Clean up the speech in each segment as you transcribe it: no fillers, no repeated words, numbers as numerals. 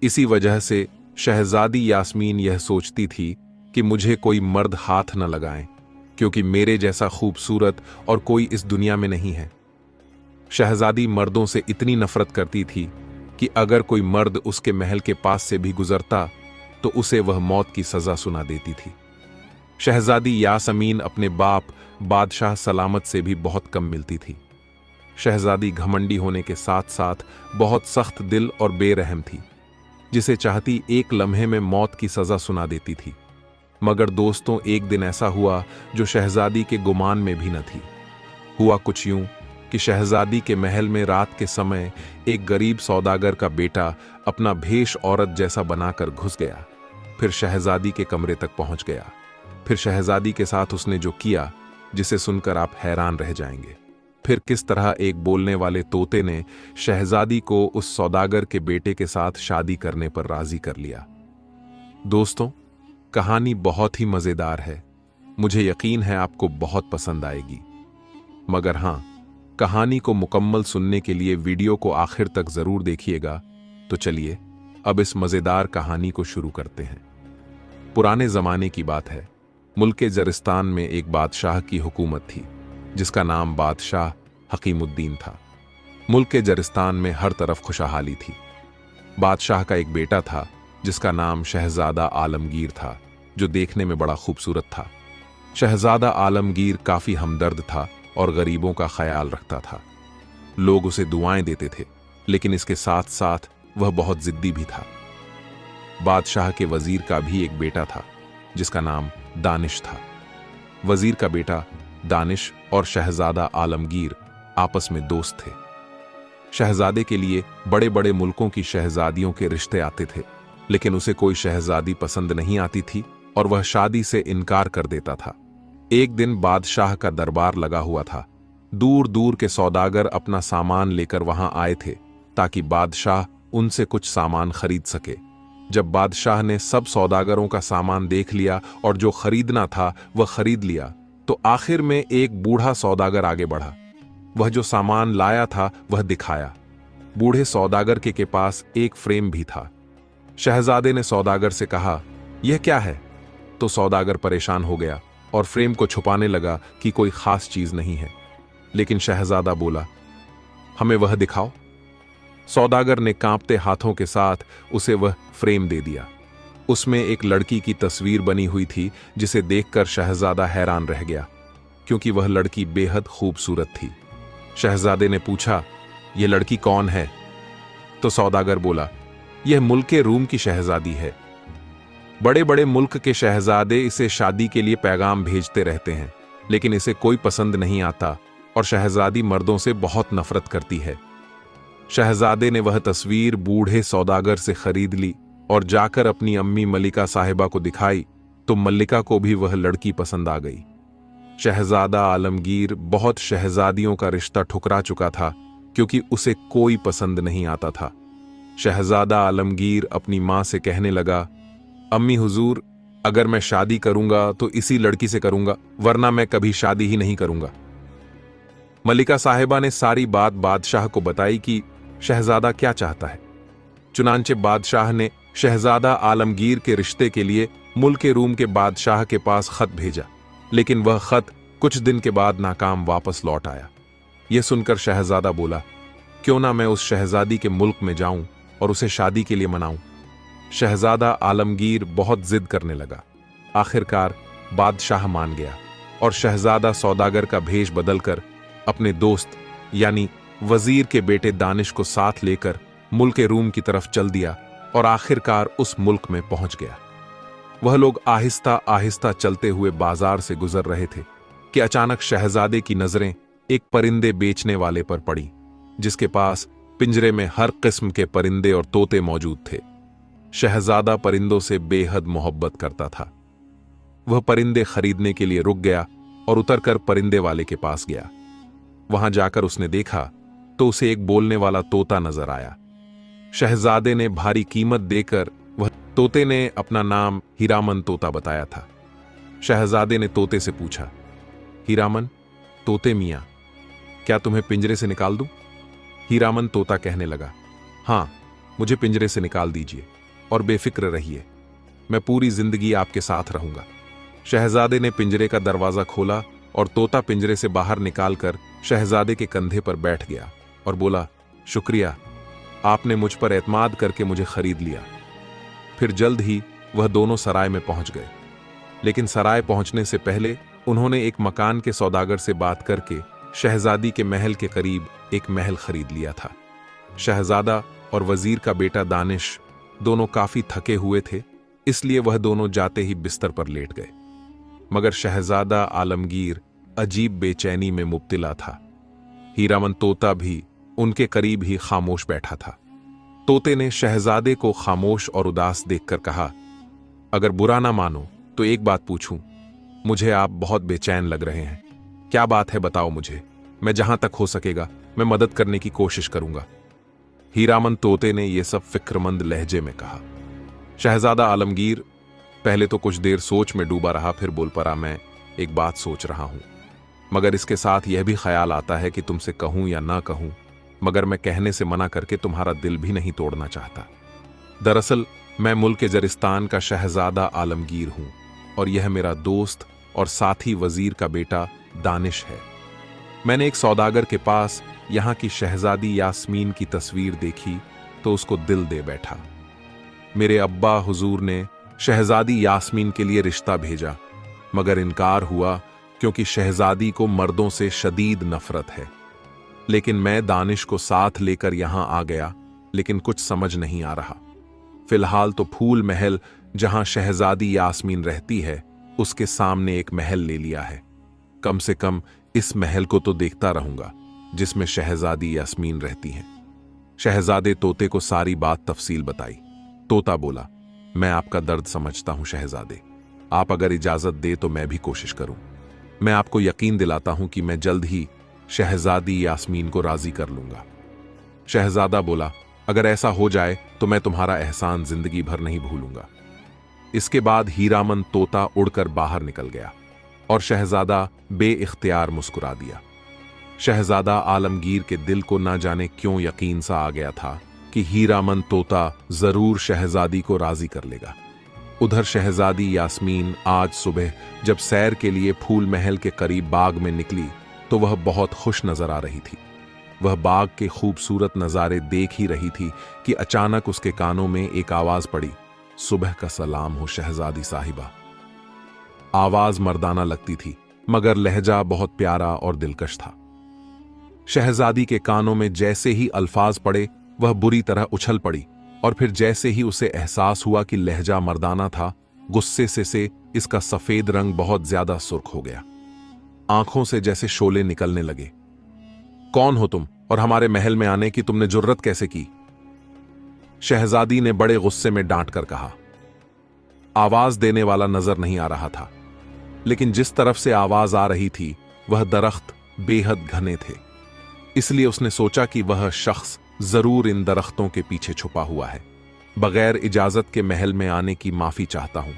इसी वजह से शहजादी यास्मीन यह सोचती थी कि मुझे कोई मर्द हाथ न लगाए, क्योंकि मेरे जैसा खूबसूरत और कोई इस दुनिया में नहीं है। शहजादी मर्दों से इतनी नफरत करती थी कि अगर कोई मर्द उसके महल के पास से भी गुजरता तो उसे वह मौत की सजा सुना देती थी। शहजादी यास्मीन अपने बाप बादशाह सलामत से भी बहुत कम मिलती थी। शहजादी घमंडी होने के साथ साथ बहुत सख्त दिल और बेरहम थी, जिसे चाहती एक लम्हे में मौत की सजा सुना देती थी। मगर दोस्तों, एक दिन ऐसा हुआ जो शहजादी के गुमान में भी न थी। हुआ कुछ यूं कि शहजादी के महल में रात के समय एक गरीब सौदागर का बेटा अपना भेष औरत जैसा बनाकर घुस गया। फिर शहजादी के कमरे तक पहुंच गया। फिर शहजादी के साथ उसने जो किया, जिसे सुनकर आप हैरान रह जाएंगे। फिर किस तरह एक बोलने वाले तोते ने शहजादी को उस सौदागर के बेटे के साथ शादी करने पर राजी कर लिया। दोस्तों, कहानी बहुत ही मजेदार है। मुझे यकीन है आपको बहुत पसंद आएगी। मगर हां, कहानी को मुकम्मल सुनने के लिए वीडियो को आखिर तक जरूर देखिएगा। तो चलिए अब इस मजेदार कहानी को शुरू करते हैं। पुराने जमाने की बात है। मुल्क जरिस्तान में एक बादशाह की हुकूमत थी, जिसका नाम बादशाह हकीमुद्दीन था। मुल्क जरिस्तान में हर तरफ खुशहाली थी। बादशाह का एक बेटा था, जिसका नाम शहजादा आलमगीर था, जो देखने में बड़ा खूबसूरत था। शहजादा आलमगीर काफी हमदर्द था और गरीबों का ख्याल रखता था। लोग उसे दुआएं देते थे, लेकिन इसके साथ साथ वह बहुत जिद्दी भी था। बादशाह के वजीर का भी एक बेटा था, जिसका नाम दानिश था। वजीर का बेटा दानिश और शहजादा आलमगीर आपस में दोस्त थे। शहजादे के लिए बड़े बड़े मुल्कों की शहजादियों के रिश्ते आते थे, लेकिन उसे कोई शहजादी पसंद नहीं आती थी और वह शादी से इनकार कर देता था। एक दिन बादशाह का दरबार लगा हुआ था। दूर दूर के सौदागर अपना सामान लेकर वहां आए थे, ताकि बादशाह उनसे कुछ सामान खरीद सके। जब बादशाह ने सब सौदागरों का सामान देख लिया और जो खरीदना था वह खरीद लिया, तो आखिर में एक बूढ़ा सौदागर आगे बढ़ा। वह जो सामान लाया था वह दिखाया। बूढ़े सौदागर के पास एक फ्रेम भी था। शहजादे ने सौदागर से कहा, यह क्या है? तो सौदागर परेशान हो गया और फ्रेम को छुपाने लगा कि कोई खास चीज नहीं है। लेकिन शहजादा बोला, हमें वह दिखाओ। सौदागर ने कांपते हाथों के साथ उसे वह फ्रेम दे दिया। उसमें एक लड़की की तस्वीर बनी हुई थी, जिसे देखकर शहजादा हैरान रह गया, क्योंकि वह लड़की बेहद खूबसूरत थी। शहजादे ने पूछा, यह लड़की कौन है? तो सौदागर बोला, यह मुल्क रूम की शहजादी है। बड़े बड़े मुल्क के शहजादे इसे शादी के लिए पैगाम भेजते रहते हैं, लेकिन इसे कोई पसंद नहीं आता और शहजादी मर्दों से बहुत नफरत करती है। शहजादे ने वह तस्वीर बूढ़े सौदागर से खरीद ली और जाकर अपनी अम्मी मलिका साहिबा को दिखाई, तो मल्लिका को भी वह लड़की पसंद आ गई। शहजादा आलमगीर बहुत शहजादियों का रिश्ता ठुकरा चुका था, क्योंकि उसे कोई पसंद नहीं आता था। शहजादा आलमगीर अपनी मां से कहने लगा, अम्मी हुजूर, अगर मैं शादी करूंगा तो इसी लड़की से करूंगा, वरना मैं कभी शादी ही नहीं करूंगा। मलिका साहिबा ने सारी बात बादशाह को बताई कि शहजादा क्या चाहता है। चुनांचे बादशाह ने शहजादा आलमगीर के रिश्ते के लिए मुल्क रूम के बादशाह के पास खत भेजा, लेकिन वह खत कुछ दिन के बाद नाकाम वापस लौट आया। यह सुनकर शहजादा बोला, क्यों ना मैं उस शहजादी के मुल्क में जाऊं और उसे शादी के लिए मनाऊं। शहजादा आलमगीर बहुत जिद करने लगा। आखिरकार बादशाह मान गया और शहजादा सौदागर का भेष बदलकर अपने दोस्त यानी वजीर के बेटे दानिश को साथ लेकर मुल्क रूम की तरफ चल दिया और आखिरकार उस मुल्क में पहुंच गया। वह लोग आहिस्ता आहिस्ता चलते हुए बाजार से गुजर रहे थे कि अचानक शहजादे की नजरें एक परिंदे बेचने वाले पर पड़ी, जिसके पास पिंजरे में हर किस्म के परिंदे और तोते मौजूद थे। शहजादा परिंदों से बेहद मोहब्बत करता था। वह परिंदे खरीदने के लिए रुक गया और उतरकर परिंदे वाले के पास गया। वहां जाकर उसने देखा तो उसे एक बोलने वाला तोता नजर आया। शहजादे ने भारी कीमत देकर वह तोते ने अपना नाम हीरामन तोता बताया था। शहजादे ने तोते से पूछा, हीरामन तोते मियां, क्या तुम्हें पिंजरे से निकाल दूं? हीरामन तोता कहने लगा, हां, मुझे पिंजरे से निकाल दीजिए और बेफिक्र रहिए, मैं पूरी जिंदगी आपके साथ रहूंगा। शहजादे ने पिंजरे का दरवाजा खोला और तोता पिंजरे से बाहर निकालकर शहजादे के कंधे पर बैठ गया और बोला, शुक्रिया, आपने मुझ पर एतमाद करके मुझे खरीद लिया। फिर जल्द ही वह दोनों सराय में पहुंच गए, लेकिन सराय पहुंचने से पहले उन्होंने एक मकान के सौदागर से बात करके शहजादी के महल के करीब एक महल खरीद लिया था। शहजादा और वजीर का बेटा दानिश दोनों काफी थके हुए थे, इसलिए वह दोनों जाते ही बिस्तर पर लेट गए। मगर शहजादा आलमगीर अजीब बेचैनी में मुब्तला था। हीरामन तोता भी उनके करीब ही खामोश बैठा था। तोते ने शहजादे को खामोश और उदास देखकर कहा, अगर बुरा ना मानो तो एक बात पूछूं, मुझे आप बहुत बेचैन लग रहे हैं। क्या बात है, बताओ मुझे, मैं जहां तक हो सकेगा मैं मदद करने की कोशिश करूंगा। हीरामन तोते ने यह सब फिक्रमंद लहजे में कहा। शहजादा आलमगीर पहले तो कुछ देर सोच में डूबा रहा, फिर बोल पड़ा, मैं एक बात सोच रहा हूं, मगर इसके साथ यह भी ख्याल आता है कि तुमसे कहूं या ना कहूं, मगर मैं कहने से मना करके तुम्हारा दिल भी नहीं तोड़ना चाहता। दरअसल मैं मुल्क जरिस्तान का शहजादा आलमगीर हूं और यह मेरा दोस्त और साथी वजीर का बेटा दानिश है। मैंने एक सौदागर के पास यहां की शहजादी यास्मीन की तस्वीर देखी तो उसको दिल दे बैठा। मेरे अब्बा हुजूर ने शहजादी यास्मीन के लिए रिश्ता भेजा, मगर इनकार हुआ क्योंकि शहजादी को मर्दों से शदीद नफरत है। लेकिन मैं दानिश को साथ लेकर यहां आ गया, लेकिन कुछ समझ नहीं आ रहा। फिलहाल तो फूल महल जहां शहजादी यास्मीन रहती है उसके सामने एक महल ले लिया है। कम से कम इस महल को तो देखता रहूंगा जिसमें शहजादी यास्मीन रहती हैं। शहजादे तोते को सारी बात तफसील बताई। तोता बोला, मैं आपका दर्द समझता हूं शहजादे, आप अगर इजाजत दे तो मैं भी कोशिश करूं। मैं आपको यकीन दिलाता हूं कि मैं जल्द ही शहजादी यास्मीन को राजी कर लूंगा। शहजादा बोला, अगर ऐसा हो जाए तो मैं तुम्हारा एहसान जिंदगी भर नहीं भूलूंगा। इसके बाद हीरामन तोता उड़कर बाहर निकल गया और शहजादा बेइख्तियार मुस्कुरा दिया। शहजादा आलमगीर के दिल को ना जाने क्यों यकीन सा आ गया था कि हीरामन तोता जरूर शहजादी को राजी कर लेगा। उधर शहजादी यास्मीन आज सुबह जब सैर के लिए फूल महल के करीब बाग में निकली तो वह बहुत खुश नजर आ रही थी। वह बाग के खूबसूरत नजारे देख ही रही थी कि अचानक उसके कानों में एक आवाज पड़ी, सुबह का सलाम हो शहजादी साहिबा। आवाज मर्दाना लगती थी मगर लहजा बहुत प्यारा और दिलकश था। शहजादी के कानों में जैसे ही अल्फाज पड़े वह बुरी तरह उछल पड़ी और फिर जैसे ही उसे एहसास हुआ कि लहजा मर्दाना था, गुस्से से इसका सफेद रंग बहुत ज्यादा सुर्ख हो गया। आंखों से जैसे शोले निकलने लगे। कौन हो तुम और हमारे महल में आने की तुमने जुर्रत कैसे की? शहजादी ने बड़े गुस्से में डांट कर कहा। आवाज देने वाला नजर नहीं आ रहा था, लेकिन जिस तरफ से आवाज आ रही थी वह दरख्त बेहद घने थे, इसलिए उसने सोचा कि वह शख्स जरूर इन दरख्तों के पीछे छुपा हुआ है। बगैर इजाजत के महल में आने की माफी चाहता हूं,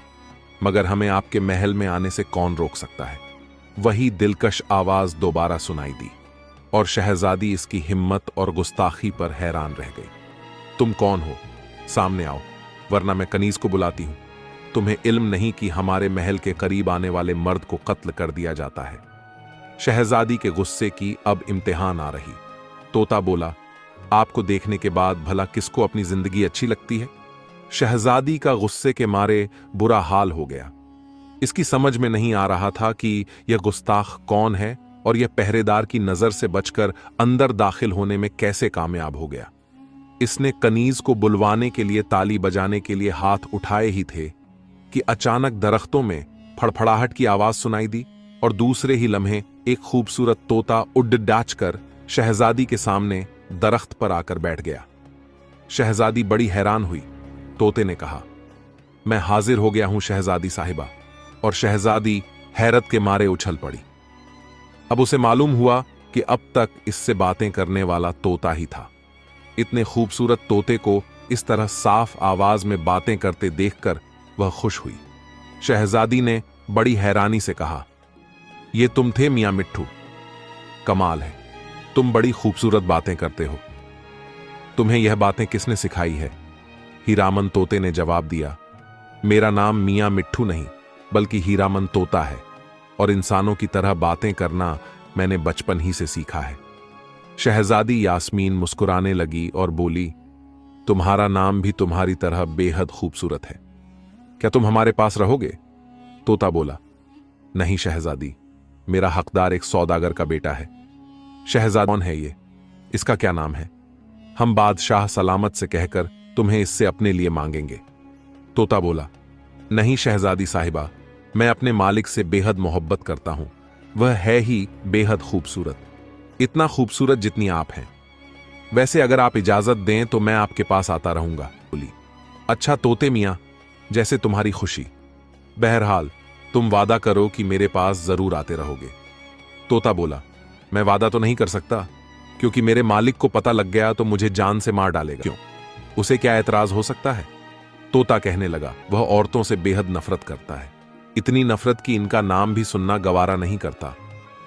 मगर हमें आपके महल में आने से कौन रोक सकता है? वही दिलकश आवाज दोबारा सुनाई दी और शहजादी इसकी हिम्मत और गुस्ताखी पर हैरान रह गई। तुम कौन हो? सामने आओ, वरना मैं कनीज को बुलाती हूं। तुम्हें इल्म नहीं कि हमारे महल के करीब आने वाले मर्द को कत्ल कर दिया जाता है। शहजादी के गुस्से की अब इम्तिहान आ रही। तोता बोला, आपको देखने के बाद भला किसको अपनी जिंदगी अच्छी लगती है? शहजादी का गुस्से के मारे बुरा हाल हो गया। इसकी समझ में नहीं आ रहा था कि यह गुस्ताख कौन है और यह पहरेदार की नजर से बचकर अंदर दाखिल होने में कैसे कामयाब हो गया। इसने कनीज को बुलवाने के लिए ताली बजाने के लिए हाथ उठाए ही थे कि अचानक दरख्तों में फड़फड़ाहट की आवाज सुनाई दी और दूसरे ही लम्हे एक खूबसूरत तोता उड़ डाच कर शहजादी के सामने दरख्त पर आकर बैठ गया। शहजादी बड़ी हैरान हुई। तोते ने कहा, मैं हाजिर हो गया हूं शहजादी साहिबा। और शहजादी हैरत के मारे उछल पड़ी। अब उसे मालूम हुआ कि अब तक इससे बातें करने वाला तोता ही था। इतने खूबसूरत तोते को इस तरह साफ आवाज में बातें करते देखकर वह खुश हुई। शहजादी ने बड़ी हैरानी से कहा, ये तुम थे मियां मिट्ठू? कमाल है, तुम बड़ी खूबसूरत बातें करते हो। तुम्हें यह बातें किसने सिखाई है? हीरामन तोते ने जवाब दिया, मेरा नाम मियां मिट्ठू नहीं बल्कि हीरामन तोता है, और इंसानों की तरह बातें करना मैंने बचपन ही से सीखा है। शहजादी यास्मीन मुस्कुराने लगी और बोली, तुम्हारा नाम भी तुम्हारी तरह बेहद खूबसूरत है। क्या तुम हमारे पास रहोगे? तोता बोला, नहीं शहजादी, मेरा हकदार एक सौदागर का बेटा है। शहजादा कौन है ये? इसका क्या नाम है? हम बादशाह सलामत से कहकर तुम्हें इससे अपने लिए मांगेंगे। तोता बोला, नहीं शहजादी साहिबा, मैं अपने मालिक से बेहद मोहब्बत करता हूं। वह है ही बेहद खूबसूरत, इतना खूबसूरत जितनी आप हैं। वैसे अगर आप इजाजत दें तो मैं आपके पास आता रहूंगा। बोली, अच्छा तोते मियां, जैसे तुम्हारी खुशी। बहरहाल तुम वादा करो कि मेरे पास जरूर आते रहोगे। तोता बोला, मैं वादा तो नहीं कर सकता, क्योंकि मेरे मालिक को पता लग गया तो मुझे जान से मार डालेगा। क्यों? उसे क्या एतराज हो सकता है? तोता कहने लगा, वह औरतों से बेहद नफरत करता है, इतनी नफरत कि इनका नाम भी सुनना गवारा नहीं करता।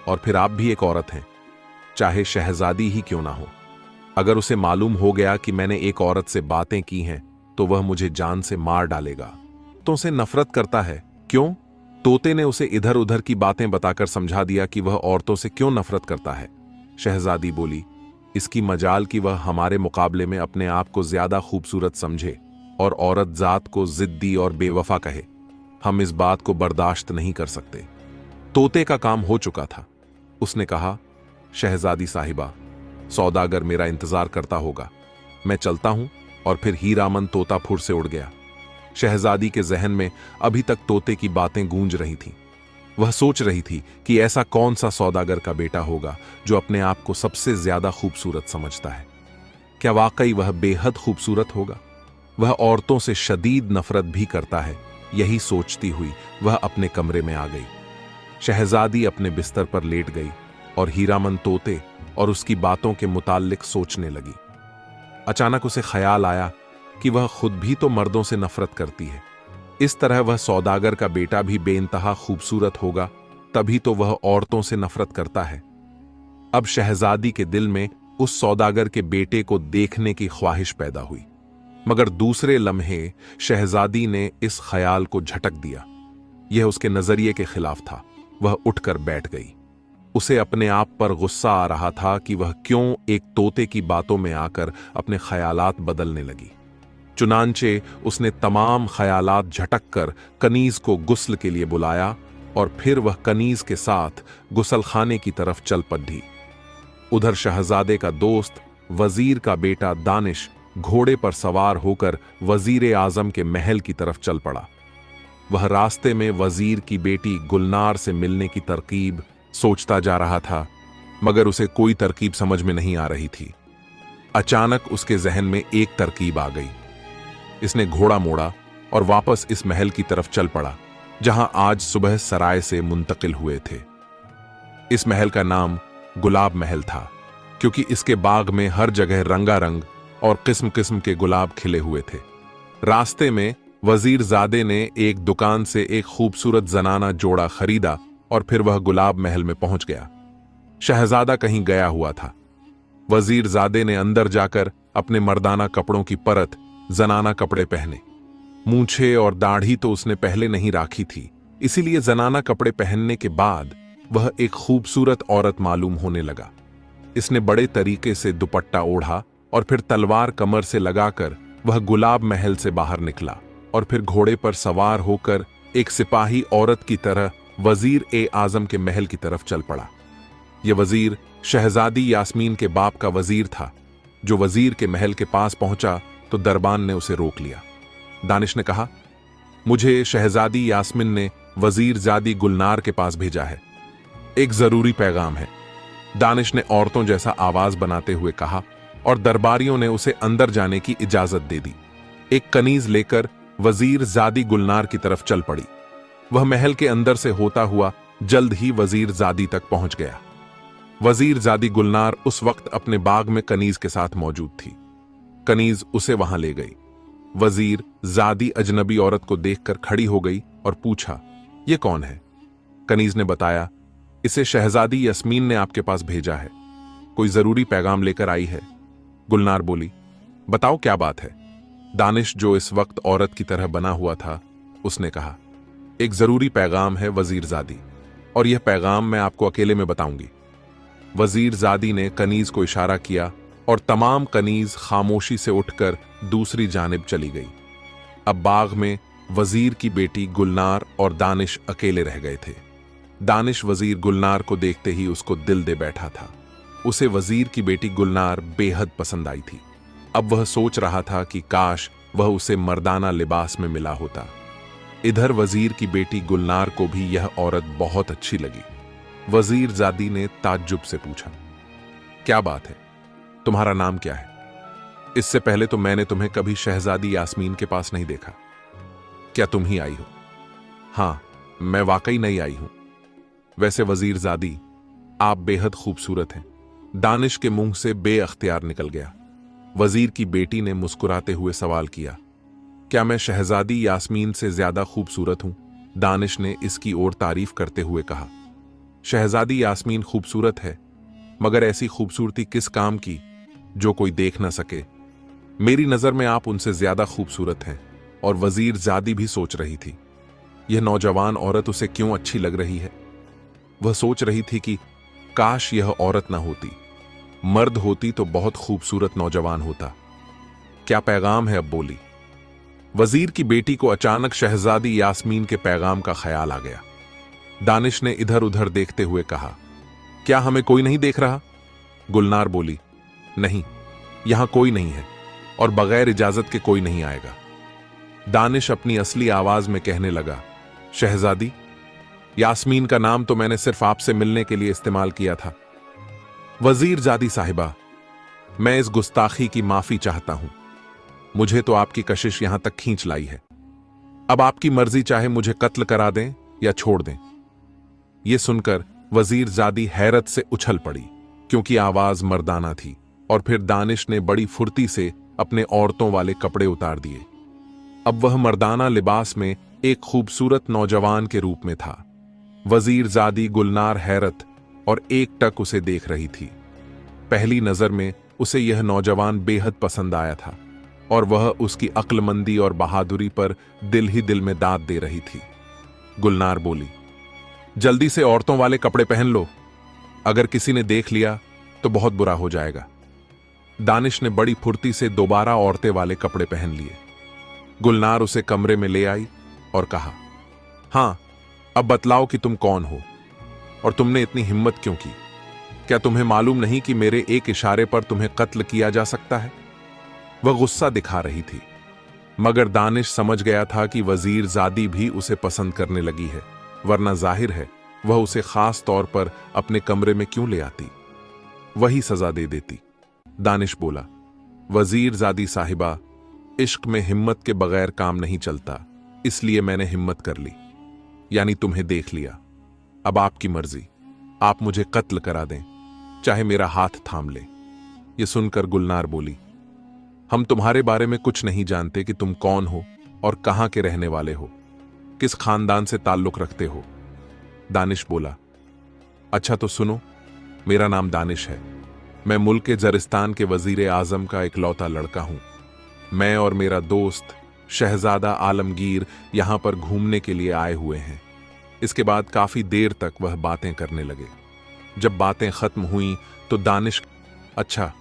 और फिर आप भी एक औरत हैं, चाहे शहजादी ही क्यों ना हो। अगर उसे मालूम हो गया कि मैंने एक औरत से बातें की हैं तो वह मुझे जान से मार डालेगा। तो उसे नफरत करता है, क्यों? तोते ने उसे इधर उधर की बातें बताकर समझा दिया कि वह औरतों से क्यों नफरत करता है। शहजादी बोली, इसकी मजाल कि वह हमारे मुकाबले में अपने आप को ज्यादा खूबसूरत समझे और औरत जात को जिद्दी और बेवफा कहे। हम इस बात को बर्दाश्त नहीं कर सकते। तोते का काम हो चुका था। उसने कहा, शहजादी साहिबा, सौदागर मेरा इंतजार करता होगा, मैं चलता हूं। और फिर हीरामन तोता फुर से उड़ गया। शहजादी के जहन में अभी तक तोते की बातें गूंज रही थीं। वह सोच रही थी कि ऐसा कौन सा सौदागर का बेटा होगा जो अपने आप को सबसे ज्यादा खूबसूरत समझता है। क्या वाकई वह बेहद खूबसूरत होगा? वह औरतों से शदीद नफरत भी करता है। यही सोचती हुई वह अपने कमरे में आ गई। शहजादी अपने बिस्तर पर लेट गई और हीरामन तोते और उसकी बातों के मुताल्लिक सोचने लगी। अचानक उसे ख्याल आया कि वह खुद भी तो मर्दों से नफरत करती है। इस तरह वह सौदागर का बेटा भी बेइंतहा खूबसूरत होगा, तभी तो वह औरतों से नफरत करता है। अब शहजादी के दिल में उस सौदागर के बेटे को देखने की ख्वाहिश पैदा हुई, मगर दूसरे लम्हे शहजादी ने इस ख्याल को झटक दिया। यह उसके नजरिए के खिलाफ था। वह उठकर बैठ गई। उसे अपने आप पर गुस्सा आ रहा था कि वह क्यों एक तोते की बातों में आकर अपने ख्यालात बदलने लगी। चुनांचे उसने तमाम ख्यालात झटक कर कनीज को गुस्ल के लिए बुलाया और फिर वह कनीज के साथ गुसलखाने की तरफ चल पड़ी। उधर शहजादे का दोस्त वजीर का बेटा दानिश घोड़े पर सवार होकर वजीर आजम के महल की तरफ चल पड़ा। वह रास्ते में वजीर की बेटी गुलनार से मिलने की तरकीब सोचता जा रहा था, मगर उसे कोई तरकीब समझ में नहीं आ रही थी। अचानक उसके जहन में एक तरकीब आ गई। इसने घोड़ा मोड़ा और वापस इस महल की तरफ चल पड़ा जहां आज सुबह सराय से मुंतकिल हुए थे। इस महल का नाम गुलाब महल था, क्योंकि इसके बाग में हर जगह रंगारंग और किस्म किस्म के गुलाब खिले हुए थे। रास्ते में वजीर जादे ने एक दुकान से एक खूबसूरत जनाना जोड़ा खरीदा और फिर वह गुलाब महल में पहुंच गया। शहजादा कहीं गया हुआ था। वजीर जादे ने अंदर जाकर अपने मर्दाना कपड़ों की परत जनाना कपड़े पहने। मूंछे और दाढ़ी तो उसने पहले नहीं राखी थी, इसीलिए जनाना कपड़े पहनने के बाद वह एक खूबसूरत औरत मालूम होने लगा। इसने बड़े तरीके से दुपट्टा ओढ़ा और फिर तलवार कमर से लगाकर वह गुलाब महल से बाहर निकला और फिर घोड़े पर सवार होकर एक सिपाही औरत की तरह वजीर ए आजम के महल की तरफ चल पड़ा। यह वजीर शहजादी यास्मीन के बाप का वजीर था। जो वजीर के महल के पास पहुंचा तो दरबान ने उसे रोक लिया। दानिश ने कहा, मुझे शहजादी यास्मीन ने वजीर जादी गुलनार के पास भेजा है, एक जरूरी पैगाम है। दानिश ने औरतों जैसा आवाज बनाते हुए कहा और दरबारियों ने उसे अंदर जाने की इजाजत दे दी। एक कनीज लेकर वजीर जादी गुलनार की तरफ चल पड़ी। वह महल के अंदर से होता हुआ जल्द ही वजीर जादी तक पहुंच गया। वजीर जादी गुलनार उस वक्त अपने बाग में कनीज के साथ मौजूद थी। कनीज उसे वहां ले गई। वजीर जादी अजनबी औरत को देखकर खड़ी हो गई और पूछा, यह कौन है? कनीज ने बताया, इसे शहजादी यास्मीन ने आपके पास भेजा है, कोई जरूरी पैगाम लेकर आई है। गुलनार बोली, बताओ क्या बात है। दानिश, जो इस वक्त औरत की तरह बना हुआ था, उसने कहा, एक जरूरी पैगाम है वजीरजादी, और यह पैगाम मैं आपको अकेले में बताऊंगी। वजीरजादी ने कनीज को इशारा किया और तमाम कनीज खामोशी से उठकर दूसरी जानिब चली गई। अब बाग में वजीर की बेटी गुलनार और दानिश अकेले रह गए थे। दानिश वजीर गुलनार को देखते ही उसको दिल दे बैठा था। उसे वजीर की बेटी गुलनार बेहद पसंद आई थी। अब वह सोच रहा था कि काश वह उसे मर्दाना लिबास में मिला होता। इधर वजीर की बेटी गुलनार को भी यह औरत बहुत अच्छी लगी। वजीरजादी ने ताज्जुब से पूछा, क्या बात है, तुम्हारा नाम क्या है? इससे पहले तो मैंने तुम्हें कभी शहजादी यास्मीन के पास नहीं देखा। क्या तुम ही आई हो? हाँ, मैं वाकई नहीं आई हूं। वैसे वजीरजादी, आप बेहद खूबसूरत हैं। दानिश के मुंह से बेअख्तियार निकल गया। वजीर की बेटी ने मुस्कुराते हुए सवाल किया, क्या मैं शहजादी यास्मीन से ज्यादा खूबसूरत हूं? दानिश ने इसकी ओर तारीफ करते हुए कहा, शहजादी यास्मीन खूबसूरत है, मगर ऐसी खूबसूरती किस काम की जो कोई देख ना सके। मेरी नजर में आप उनसे ज्यादा खूबसूरत हैं। और वजीरजादी भी सोच रही थी, यह नौजवान औरत उसे क्यों अच्छी लग रही है। वह सोच रही थी कि काश यह औरत ना होती, मर्द होती तो बहुत खूबसूरत नौजवान होता। क्या पैगाम है? अब बोली। वजीर की बेटी को अचानक शहजादी यास्मीन के पैगाम का ख्याल आ गया। दानिश ने इधर उधर देखते हुए कहा, क्या हमें कोई नहीं देख रहा? गुलनार बोली, नहीं, यहां कोई नहीं है और बगैर इजाजत के कोई नहीं आएगा। दानिश अपनी असली आवाज में कहने लगा, शहजादी, यास्मीन का नाम तो मैंने सिर्फ आपसे मिलने के लिए इस्तेमाल किया था। वजीरजादी साहिबा, मैं इस गुस्ताखी की माफी चाहता हूं। मुझे तो आपकी कशिश यहां तक खींच लाई है। अब आपकी मर्जी, चाहे मुझे कत्ल करा दें या छोड़ दें। यह सुनकर वजीरजादी हैरत से उछल पड़ी, क्योंकि आवाज मर्दाना थी। और फिर दानिश ने बड़ी फुर्ती से अपने औरतों वाले कपड़े उतार दिए। अब वह मर्दाना लिबास में एक खूबसूरत नौजवान के रूप में था। वजीरजादी गुलनार हैरत और एकटक उसे देख रही थी। पहली नजर में उसे यह नौजवान बेहद पसंद आया था और वह उसकी अक्लमंदी और बहादुरी पर दिल ही दिल में दाद दे रही थी। गुलनार बोली, जल्दी से औरतों वाले कपड़े पहन लो, अगर किसी ने देख लिया तो बहुत बुरा हो जाएगा। दानिश ने बड़ी फुर्ती से दोबारा औरतें वाले कपड़े पहन लिए। गुलनार उसे कमरे में ले आई और कहा, हां, अब बतलाओ कि तुम कौन हो और तुमने इतनी हिम्मत क्यों की? क्या तुम्हें मालूम नहीं कि मेरे एक इशारे पर तुम्हें कत्ल किया जा सकता है? वह गुस्सा दिखा रही थी, मगर दानिश समझ गया था कि वजीरजादी भी उसे पसंद करने लगी है, वरना जाहिर है वह उसे खास तौर पर अपने कमरे में क्यों ले आती, वही सजा दे देती। दानिश बोला, वजीरजादी साहिबा, इश्क में हिम्मत के बगैर काम नहीं चलता, इसलिए मैंने हिम्मत कर ली, यानी तुम्हें देख लिया। अब आपकी मर्जी, आप मुझे कत्ल करा दें, चाहे मेरा हाथ थाम ले। यह सुनकर गुलनार बोली, हम तुम्हारे बारे में कुछ नहीं जानते कि तुम कौन हो और कहां के रहने वाले हो, किस खानदान से ताल्लुक रखते हो। दानिश बोला, अच्छा तो सुनो, मेरा नाम दानिश है। मैं मुल्क जरिस्तान के वजीर आजम का इकलौता लड़का हूं। मैं और मेरा दोस्त शहजादा आलमगीर यहां पर घूमने के लिए आए हुए हैं। इसके बाद काफी देर तक वह बातें करने लगे। जब बातें खत्म हुई तो दानिश, अच्छा,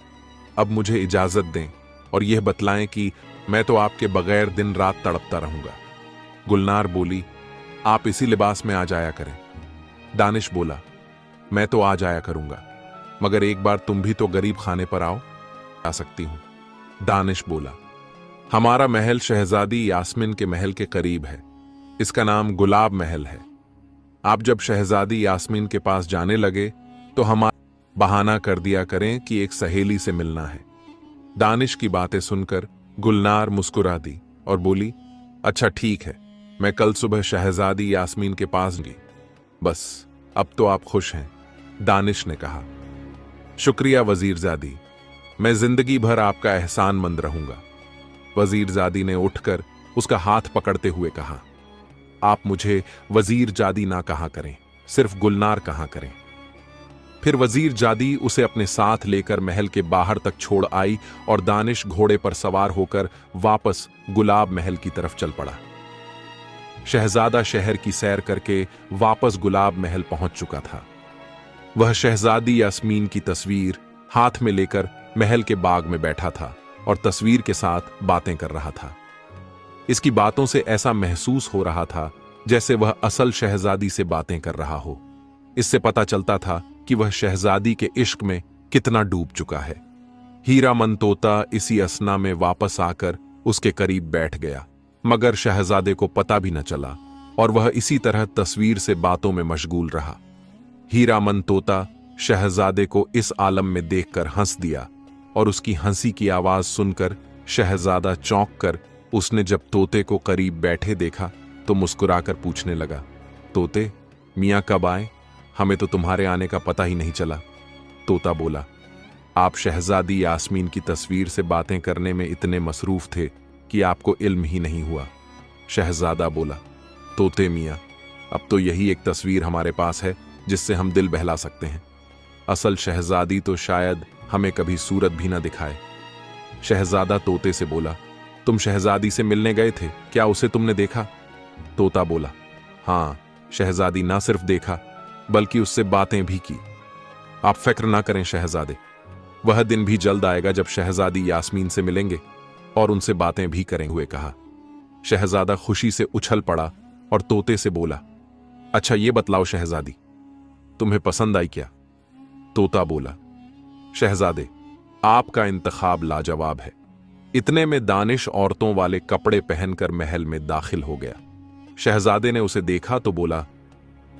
अब मुझे इजाजत दें और यह बतलाएं कि मैं तो आपके बगैर दिन रात तड़पता रहूंगा। गुलनार बोली, आप इसी लिबास में आ जाया करें। दानिश बोला, मैं तो आ जाया करूंगा, मगर एक बार तुम भी तो गरीब खाने पर आओ। आ सकती हूं। दानिश बोला, हमारा महल शहजादी यास्मीन के महल के करीब है। इसका नाम गुलाब महल है। आप जब शहजादी यास्मीन के पास जाने लगे तो हमारा बहाना कर दिया करें कि एक सहेली से मिलना है। दानिश की बातें सुनकर गुलनार मुस्कुरा दी और बोली, अच्छा ठीक है, मैं कल सुबह शहजादी यास्मीन के पास गई। बस अब तो आप खुश हैं। दानिश ने कहा, शुक्रिया वजीरजादी, मैं जिंदगी भर आपका एहसानमंद रहूंगा। वजीरजादी ने उठकर उसका हाथ पकड़ते हुए कहा, आप मुझे वजीरजादी ना कहा करें, सिर्फ गुलनार कहा करें। फिर वजीर जादी उसे अपने साथ लेकर महल के बाहर तक छोड़ आई और दानिश घोड़े पर सवार होकर वापस गुलाब महल की तरफ चल पड़ा। शहजादा शहर की सैर करके वापस गुलाब महल पहुंच चुका था। वह शहजादी यास्मीन की तस्वीर हाथ में लेकर महल के बाग में बैठा था और तस्वीर के साथ बातें कर रहा था। इसकी बातों से ऐसा महसूस हो रहा था जैसे वह असल शहजादी से बातें कर रहा हो। इससे पता चलता था कि वह शहजादी के इश्क में कितना डूब चुका है। हीरामन तोता इसी असना में वापस आकर उसके करीब बैठ गया, मगर शहजादे को पता भी न चला और वह इसी तरह तस्वीर से बातों में मशगूल रहा। हीरामन तोता शहजादे को इस आलम में देखकर हंस दिया और उसकी हंसी की आवाज सुनकर शहजादा चौंक कर उसने जब तोते को करीब बैठे देखा तो मुस्कुराकर पूछने लगा, तोते, मियाँ कब आए? हमें तो तुम्हारे आने का पता ही नहीं चला। तोता बोला, आप शहजादी यास्मीन की तस्वीर से बातें करने में इतने मसरूफ थे कि आपको इल्म ही नहीं हुआ। शहजादा बोला, तोते मियाँ, अब तो यही एक तस्वीर हमारे पास है जिससे हम दिल बहला सकते हैं। असल शहजादी तो शायद हमें कभी सूरत भी ना दिखाए। शहजादा तोते से बोला, तुम शहजादी से मिलने गए थे, क्या उसे तुमने देखा? तोता बोला, हाँ, शहजादी ना सिर्फ देखा बल्कि उससे बातें भी की। आप फिक्र ना करें शहजादे, वह दिन भी जल्द आएगा जब शहजादी यास्मीन से मिलेंगे और उनसे बातें भी करेंगे। हुए कहा। शहजादा खुशी से उछल पड़ा और तोते से बोला, अच्छा ये बतलाओ शहजादी, तुम्हें पसंद आई क्या? तोता बोला, शहजादे, आपका इंतखाब लाजवाब है। इतने में दानिश औरतों वाले कपड़े पहनकर महल में दाखिल हो गया। शहजादे ने उसे देखा तो बोला,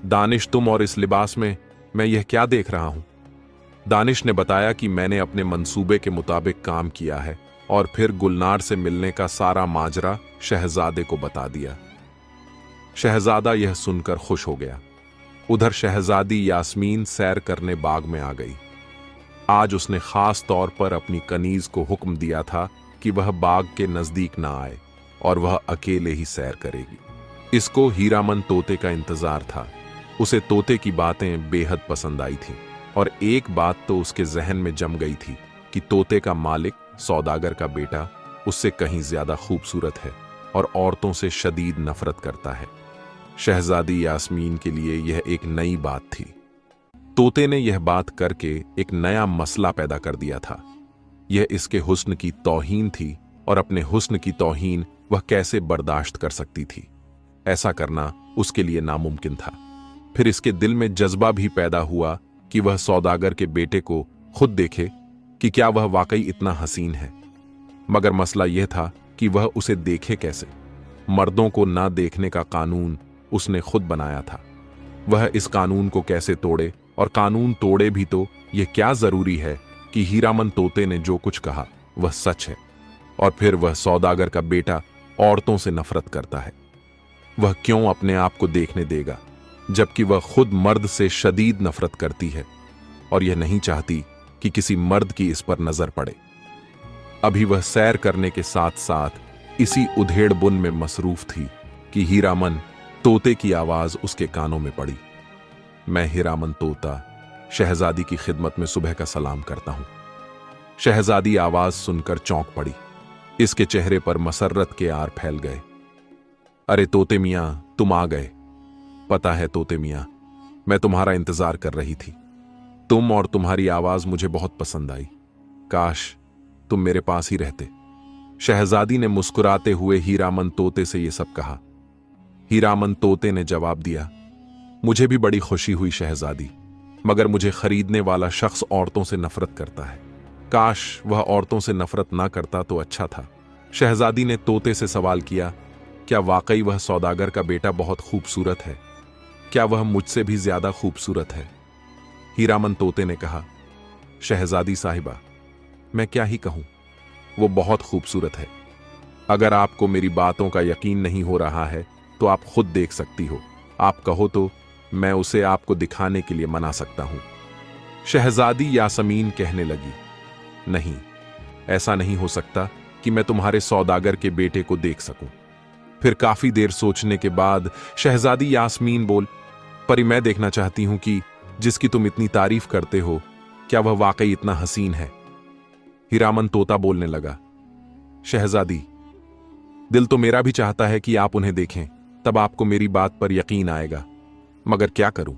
दानिश, तुम और इस लिबास में मैं यह क्या देख रहा हूं? दानिश ने बताया कि मैंने अपने मंसूबे के मुताबिक काम किया है और फिर गुलनार से मिलने का सारा माजरा शहजादे को बता दिया। शहजादा यह सुनकर खुश हो गया। उधर शहजादी यास्मीन सैर करने बाग में आ गई। आज उसने खास तौर पर अपनी कनीज को हुक्म दिया था कि वह बाग के नजदीक ना आए और वह अकेले ही सैर करेगी। इसको हीरामन तोते का इंतजार था। उसे तोते की बातें बेहद पसंद आई थीं और एक बात तो उसके जहन में जम गई थी कि तोते का मालिक सौदागर का बेटा उससे कहीं ज्यादा खूबसूरत है और औरतों से शदीद नफरत करता है। शहजादी यास्मीन के लिए यह एक नई बात थी। तोते ने यह बात करके एक नया मसला पैदा कर दिया था। यह इसके हुस्न की तौहीन थी और अपने हुस्न की तौहीन वह कैसे बर्दाश्त कर सकती थी? ऐसा करना उसके लिए नामुमकिन था। फिर इसके दिल में जज्बा भी पैदा हुआ कि वह सौदागर के बेटे को खुद देखे कि क्या वह वाकई इतना हसीन है। मगर मसला यह था कि वह उसे देखे कैसे? मर्दों को ना देखने का कानून उसने खुद बनाया था। वह इस कानून को कैसे तोड़े? और कानून तोड़े भी तो यह क्या जरूरी है कि हीरामन तोते ने जो कुछ कहा वह सच है? और फिर वह सौदागर का बेटा औरतों से नफरत करता है। वह क्यों अपने आप को देखने देगा जबकि वह खुद मर्द से शदीद नफरत करती है और यह नहीं चाहती कि किसी मर्द की इस पर नजर पड़े। अभी वह सैर करने के साथ साथ इसी उधेड़ बुन में मसरूफ थी कि हीरामन तोते की आवाज उसके कानों में पड़ी। मैं हीरामन तोता शहजादी की खिदमत में सुबह का सलाम करता हूं। शहजादी आवाज सुनकर चौंक पड़ी। इसके चेहरे पर मसर्रत के आर फैल गए। अरे तोते मियां, तुम आ गए। पता है तोते मियां, मैं तुम्हारा इंतजार कर रही थी। तुम और तुम्हारी आवाज मुझे बहुत पसंद आई। काश तुम मेरे पास ही रहते। शहजादी ने मुस्कुराते हुए हीरामन तोते से यह सब कहा। हीरामन तोते ने जवाब दिया, मुझे भी बड़ी खुशी हुई शहजादी, मगर मुझे खरीदने वाला शख्स औरतों से नफरत करता है। काश वह औरतों से नफरत ना करता तो अच्छा था। शहजादी ने तोते से सवाल किया, क्या वाकई वह सौदागर का बेटा बहुत खूबसूरत है? क्या वह मुझसे भी ज्यादा खूबसूरत है? हीरामन तोते ने कहा, शहजादी साहिबा, मैं क्या ही कहूं, वो बहुत खूबसूरत है। अगर आपको मेरी बातों का यकीन नहीं हो रहा है तो आप खुद देख सकती हो। आप कहो तो मैं उसे आपको दिखाने के लिए मना सकता हूं। शहजादी यास्मीन कहने लगी, नहीं, ऐसा नहीं हो सकता कि मैं तुम्हारे सौदागर के बेटे को देख सकूं। फिर काफी देर सोचने के बाद शहजादी यास्मीन बोल, परी मैं देखना चाहती हूं कि जिसकी तुम इतनी तारीफ करते हो, क्या वह वाकई इतना हसीन है? हीरामन तोता बोलने लगा, शहजादी, दिल तो मेरा भी चाहता है कि आप उन्हें देखें, तब आपको मेरी बात पर यकीन आएगा, मगर क्या करूं?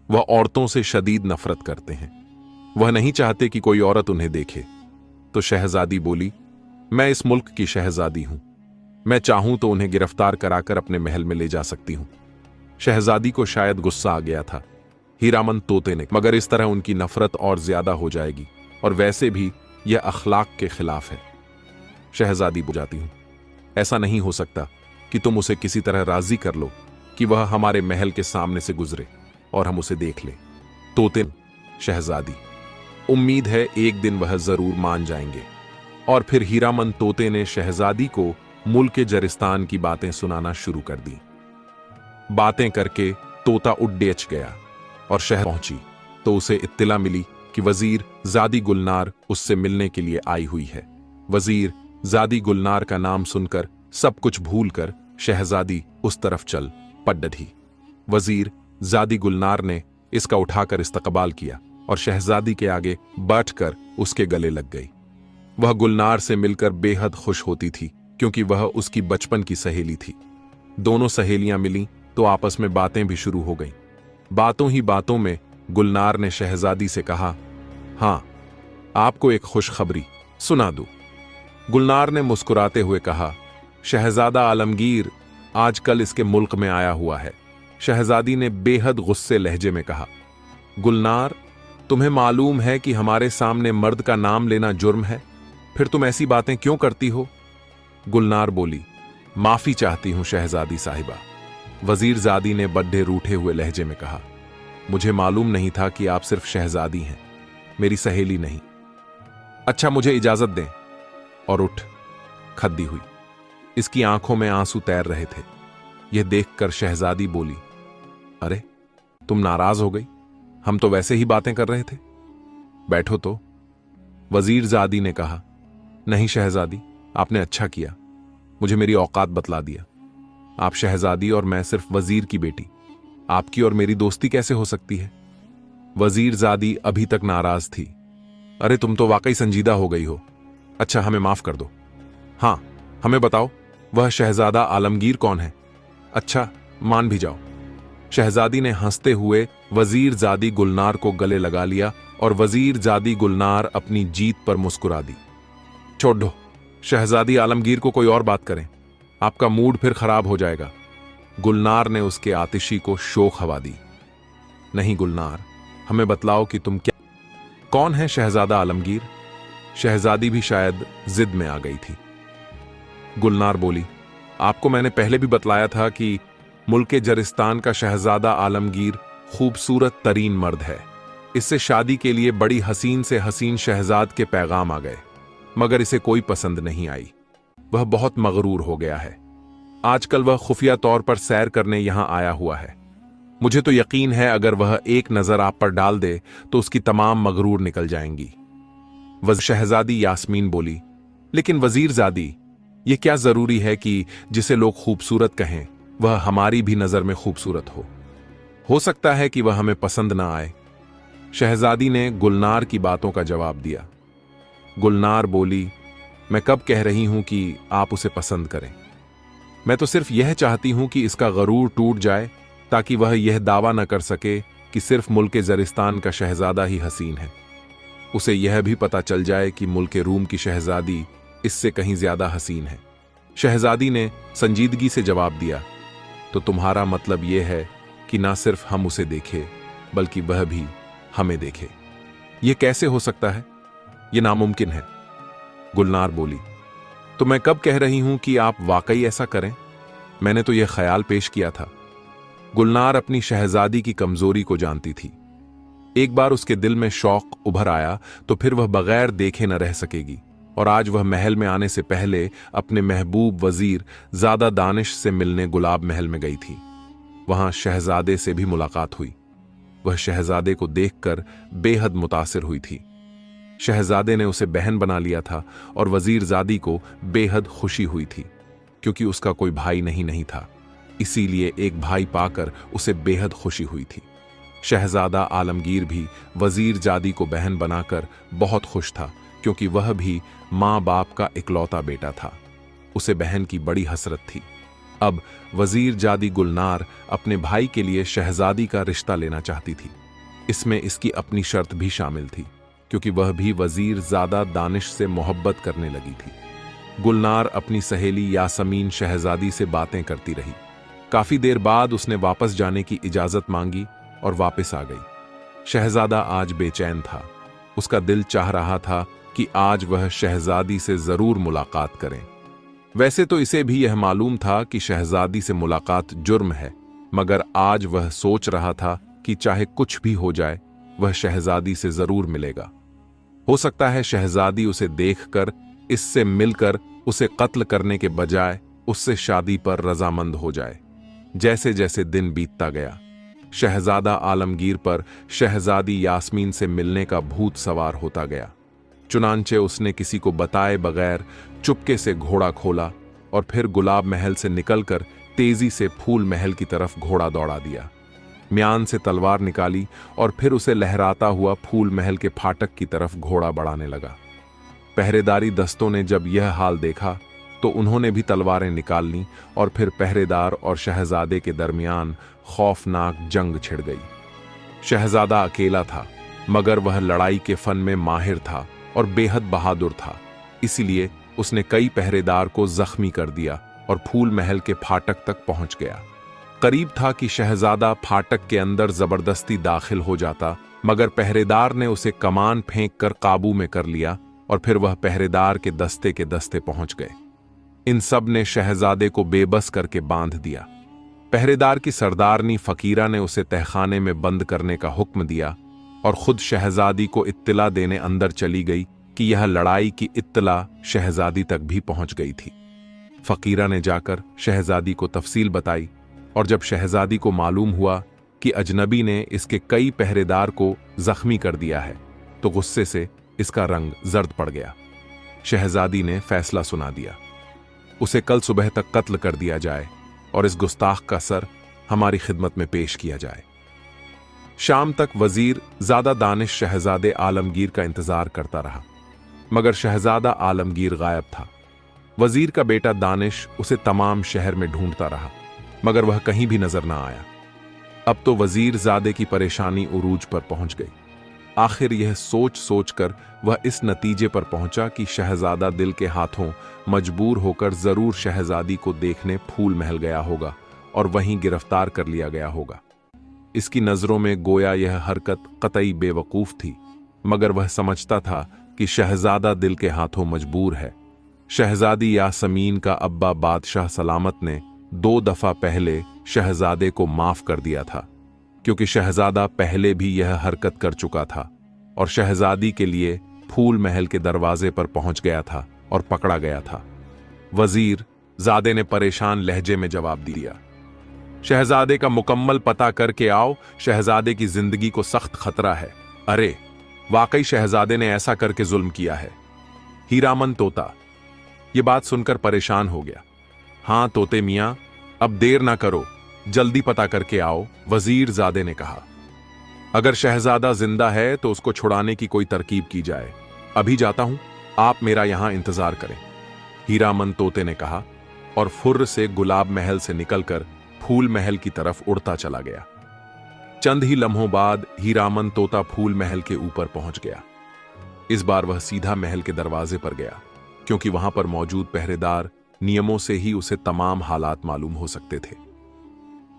वह औरतों से शदीद नफरत करते हैं। वह नहीं चाहते कि कोई औरत उन्हें देखे। तो शहजादी बोली, मैं इस मुल्क की शहजादी हूं, मैं चाहूं तो उन्हें गिरफ्तार कराकर अपने महल में ले जा सकती हूं। शहजादी को शायद गुस्सा आ गया था हीरामन तोते ने, मगर इस तरह उनकी नफरत और ज्यादा हो जाएगी, और वैसे भी यह अखलाक के खिलाफ है। शहजादी बुझाती हूं, ऐसा नहीं हो सकता कि तुम उसे किसी तरह राजी कर लो कि वह हमारे महल के सामने से गुजरे और हम उसे देख ले। तोते, शहजादी, उम्मीद है एक दिन वह जरूर मान जाएंगे। और फिर हीरामन तोते ने शहजादी को मुल्क जरिस्तान की बातें सुनाना शुरू कर दी। बातें करके तोता उड्डेच गया और शहर पहुंची तो उसे इत्तिला मिली कि वजीर ज़ादी गुलनार उससे मिलने के लिए आई हुई है। वजीर ज़ादी गुलनार का नाम सुनकर सब कुछ भूलकर शहजादी उस तरफ चल पड़ी। वजीर ज़ादी गुलनार ने इसका उठाकर इस्तकबाल किया और शहजादी के आगे बैठकर उसके गले लग गई। वह गुलनार से मिलकर बेहद खुश होती थी क्योंकि वह उसकी बचपन की सहेली थी। दोनों सहेलियां मिलीं तो आपस में बातें भी शुरू हो गईं। बातों ही बातों में गुलनार ने शहजादी से कहा, हां, आपको एक खुशखबरी सुना दूं। गुलनार ने मुस्कुराते हुए कहा, शहजादा आलमगीर आजकल इसके मुल्क में आया हुआ है। शहजादी ने बेहद गुस्से लहजे में कहा, गुलनार, तुम्हें मालूम है कि हमारे सामने मर्द का नाम लेना जुर्म है, फिर तुम ऐसी बातें क्यों करती हो? गुलनार बोली, माफी चाहती हूं शहजादी साहिबा। वजीर ज़ादी ने बड्ढे रूठे हुए लहजे में कहा, मुझे मालूम नहीं था कि आप सिर्फ शहजादी हैं, मेरी सहेली नहीं। अच्छा, मुझे इजाजत दें। और उठ खद्दी हुई। इसकी आंखों में आंसू तैर रहे थे। यह देखकर शहजादी बोली, अरे तुम नाराज हो गई? हम तो वैसे ही बातें कर रहे थे, बैठो तो। वजीर ज़ादी ने कहा, नहीं शहजादी, आपने अच्छा किया, मुझे मेरी औकात बतला दिया। आप शहजादी और मैं सिर्फ वजीर की बेटी, आपकी और मेरी दोस्ती कैसे हो सकती है? वजीर ज़ादी अभी तक नाराज थी। अरे तुम तो वाकई संजीदा हो गई हो। अच्छा, हमें माफ कर दो। हां, हमें बताओ, वह शहजादा आलमगीर कौन है? अच्छा, मान भी जाओ। शहजादी ने हंसते हुए वजीर ज़ादी गुलनार को गले लगा लिया और वजीर ज़ादी गुलनार अपनी जीत पर मुस्कुरा दी। छोड़ दो, शहजादी आलमगीर को कोई और बात करें, आपका मूड फिर खराब हो जाएगा। गुलनार ने उसके आतिशी को शोक हवा दी। नहीं गुलनार, हमें बतलाओ कि तुम क्या, कौन है शहजादा आलमगीर? शहजादी भी शायद जिद में आ गई थी। गुलनार बोली, आपको मैंने पहले भी बतलाया था कि मुल्के जरिस्तान का शहजादा आलमगीर खूबसूरत तरीन मर्द है। इससे शादी के लिए बड़ी हसीन से हसीन शहजाद के पैगाम आ गए, मगर इसे कोई पसंद नहीं आई। वह बहुत मगरूर हो गया है। आजकल वह खुफिया तौर पर सैर करने यहां आया हुआ है। मुझे तो यकीन है अगर वह एक नजर आप पर डाल दे तो उसकी तमाम मगरूर निकल जाएंगी। शहजादी यास्मीन बोली, लेकिन वजीर ज़ादी, यह क्या जरूरी है कि जिसे लोग खूबसूरत कहें वह हमारी भी नजर में खूबसूरत हो सकता है कि वह हमें पसंद ना आए। शहजादी ने गुलनार की बातों का जवाब दिया। गुलनार बोली, मैं कब कह रही हूं कि आप उसे पसंद करें? मैं तो सिर्फ यह चाहती हूं कि इसका गरूर टूट जाए ताकि वह यह दावा न कर सके कि सिर्फ मुल्क जरिस्तान का शहजादा ही हसीन है। उसे यह भी पता चल जाए कि मुल्क रूम की शहजादी इससे कहीं ज्यादा हसीन है। शहजादी ने संजीदगी से जवाब दिया, तो तुम्हारा मतलब यह है कि ना सिर्फ हम उसे देखें बल्कि वह भी हमें देखे? यह कैसे हो सकता है? यह नामुमकिन है। गुलनार बोली, तो मैं कब कह रही हूं कि आप वाकई ऐसा करें? मैंने तो यह ख्याल पेश किया था। गुलनार अपनी शहजादी की कमजोरी को जानती थी। एक बार उसके दिल में शौक उभर आया तो फिर वह बगैर देखे न रह सकेगी, और आज वह महल में आने से पहले अपने महबूब वजीर ज़्यादा दानिश से मिलने गुलाब महल में गई थी। वहां शहजादे से भी मुलाकात हुई। वह शहजादे को देखकर बेहद मुतासिर हुई थी। शहजादे ने उसे बहन बना लिया था और वजीर ज़ादी को बेहद खुशी हुई थी, क्योंकि उसका कोई भाई नहीं था, इसीलिए एक भाई पाकर उसे बेहद खुशी हुई थी। शहजादा आलमगीर भी वजीर जादी को बहन बनाकर बहुत खुश था, क्योंकि वह भी माँ बाप का इकलौता बेटा था। उसे बहन की बड़ी हसरत थी। अब वजीर जादी गुलनार अपने भाई के लिए शहजादी का रिश्ता लेना चाहती थी। इसमें इसकी अपनी शर्त भी शामिल थी, क्योंकि वह भी वजीर ज़ादा दानिश से मोहब्बत करने लगी थी। गुलनार अपनी सहेली यासमीन शहजादी से बातें करती रही। काफी देर बाद उसने वापस जाने की इजाजत मांगी और वापस आ गई। शहजादा आज बेचैन था। उसका दिल चाह रहा था कि आज वह शहजादी से जरूर मुलाकात करें। वैसे तो इसे भी यह मालूम था कि शहजादी से मुलाकात जुर्म है, मगर आज वह सोच रहा था कि चाहे कुछ भी हो जाए, वह शहजादी से जरूर मिलेगा। हो सकता है शहजादी उसे देखकर, इससे मिलकर उसे कत्ल करने के बजाय उससे शादी पर रजामंद हो जाए। जैसे जैसे दिन बीतता गया, शहजादा आलमगीर पर शहजादी यास्मीन से मिलने का भूत सवार होता गया। चुनांचे उसने किसी को बताए बगैर चुपके से घोड़ा खोला और फिर गुलाब महल से निकलकर तेजी से फूल महल की तरफ घोड़ा दौड़ा दिया। म्यान से तलवार निकाली और फिर उसे लहराता हुआ फूल महल के फाटक की तरफ घोड़ा बढ़ाने लगा। पहरेदारी दस्तों ने जब यह हाल देखा तो उन्होंने भी तलवारें निकाल लीं और फिर पहरेदार और शहजादे के दरमियान खौफनाक जंग छिड़ गई। शहजादा अकेला था, मगर वह लड़ाई के फन में माहिर था और बेहद बहादुर था। इसीलिए उसने कई पहरेदार को जख्मी कर दिया और फूल महल के फाटक तक पहुंच गया। करीब था कि शहजादा फाटक के अंदर जबरदस्ती दाखिल हो जाता, मगर पहरेदार ने उसे कमान फेंक कर काबू में कर लिया और फिर वह पहरेदार के दस्ते पहुंच गए। इन सब ने शहजादे को बेबस करके बांध दिया। पहरेदार की सरदारनी फकीरा ने उसे तहखाने में बंद करने का हुक्म दिया और खुद शहजादी को इत्तला देने अंदर चली गई कि यह लड़ाई की इत्तला शहजादी तक भी पहुंच गई थी। फकीरा ने जाकर शहजादी को तफसील बताई और जब शहजादी को मालूम हुआ कि अजनबी ने इसके कई पहरेदार को जख्मी कर दिया है, तो गुस्से से इसका रंग जर्द पड़ गया। शहजादी ने फैसला सुना दिया, उसे कल सुबह तक कत्ल कर दिया जाए और इस गुस्ताख का सर हमारी खिदमत में पेश किया जाए। शाम तक वजीर ज़ादा दानिश शहजादे आलमगीर का इंतजार करता रहा, मगर शहजादा आलमगीर गायब था। वजीर का बेटा दानिश उसे तमाम शहर में ढूंढता रहा, मगर वह कहीं भी नजर ना आया। अब तो वजीर ज़ादे की परेशानी उरूज पर पहुंच गई। आखिर यह सोच सोचकर वह इस नतीजे पर पहुंचा कि शहजादा दिल के हाथों मजबूर होकर जरूर शहजादी को देखने फूल महल गया होगा और वहीं गिरफ्तार कर लिया गया होगा। इसकी नजरों में गोया यह हरकत कतई बेवकूफ थी, मगर वह समझता था कि शहजादा दिल के हाथों मजबूर है। शहजादी यासमीन का अब्बा बादशाह सलामत ने 2 दफा पहले शहजादे को माफ कर दिया था, क्योंकि शहजादा पहले भी यह हरकत कर चुका था और शहजादी के लिए फूल महल के दरवाजे पर पहुंच गया था और पकड़ा गया था। वजीर ज़ादे ने परेशान लहजे में जवाब दिया, शहजादे का मुकम्मल पता करके आओ, शहजादे की जिंदगी को सख्त खतरा है। अरे वाकई शहजादे ने ऐसा करके जुल्म किया है। हीरामन तोता ये बात सुनकर परेशान हो गया। हां तोते मियां, अब देर ना करो, जल्दी पता करके आओ, वजीर ज़ादे ने कहा। अगर शहजादा जिंदा है तो उसको छुड़ाने की कोई तरकीब की जाए। अभी जाता हूं, आप मेरा यहां इंतजार करें, हीरामन तोते ने कहा और फुर्र से गुलाब महल से निकलकर फूल महल की तरफ उड़ता चला गया। चंद ही लम्हों बाद हीरामन तोता फूल महल के ऊपर पहुंच गया। इस बार वह सीधा महल के दरवाजे पर गया, क्योंकि वहां पर मौजूद पहरेदार नियमों से ही उसे तमाम हालात मालूम हो सकते थे।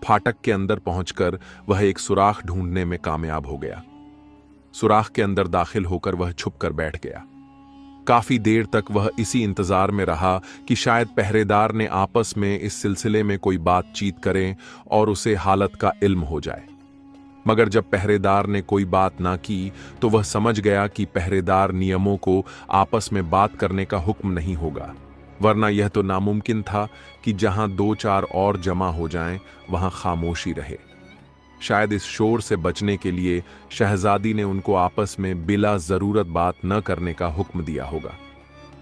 फाटक के अंदर पहुंचकर वह एक सुराख ढूंढने में कामयाब हो गया। सुराख के अंदर दाखिल होकर वह छुपकर बैठ गया। काफी देर तक वह इसी इंतजार में रहा कि शायद पहरेदार ने आपस में इस सिलसिले में कोई बातचीत करें और उसे हालत का इल्म हो जाए। मगर जब पहरेदार ने कोई बात ना की तो वह समझ गया कि पहरेदार नियमों को आपस में बात करने का हुक्म नहीं होगा, वरना यह तो नामुमकिन था कि जहां 2-4 और जमा हो जाएं, वहां खामोशी रहे। शायद इस शोर से बचने के लिए शहजादी ने उनको आपस में बिला जरूरत बात न करने का हुक्म दिया होगा।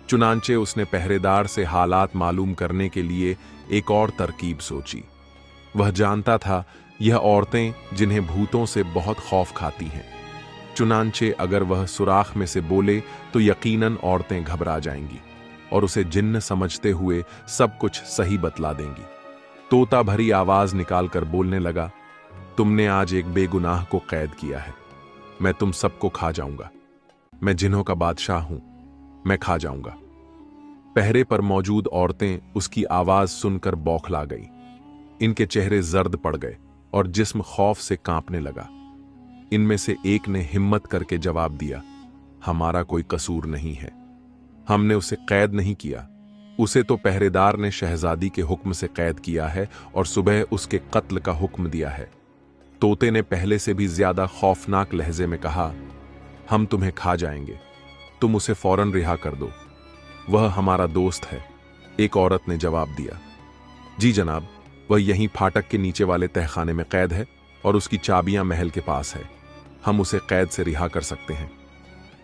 चुनांचे उसने पहरेदार से हालात मालूम करने के लिए एक और तरकीब सोची। वह जानता था यह औरतें जिन्हें भूतों से बहुत खौफ खाती हैं। चुनांचे अगर वह सुराख में से बोले तो यकीनन औरतें घबरा जाएंगी और उसे जिन्न समझते हुए सब कुछ सही बतला देंगी। तोता भरी आवाज निकालकर बोलने लगा, तुमने आज एक बेगुनाह को कैद किया है। मैं तुम सबको खा जाऊंगा। मैं जिन्हों का बादशाह हूं, मैं खा जाऊंगा। पहरे पर मौजूद औरतें उसकी आवाज सुनकर बौखला गई। इनके चेहरे जर्द पड़ गए और जिस्म खौफ से कांपने लगा। इनमें से एक ने हिम्मत करके जवाब दिया, हमारा कोई कसूर नहीं है, हमने उसे कैद नहीं किया। उसे तो पहरेदार ने शहजादी के हुक्म से कैद किया है और सुबह उसके कत्ल का हुक्म दिया है। तोते ने पहले से भी ज्यादा खौफनाक लहजे में कहा, हम तुम्हें खा जाएंगे, तुम उसे फौरन रिहा कर दो, वह हमारा दोस्त है। एक औरत ने जवाब दिया, जी जनाब, वह यहीं फाटक के नीचे वाले तहखाने में कैद है और उसकी चाबियां महल के पास है, हम उसे कैद से रिहा कर सकते हैं।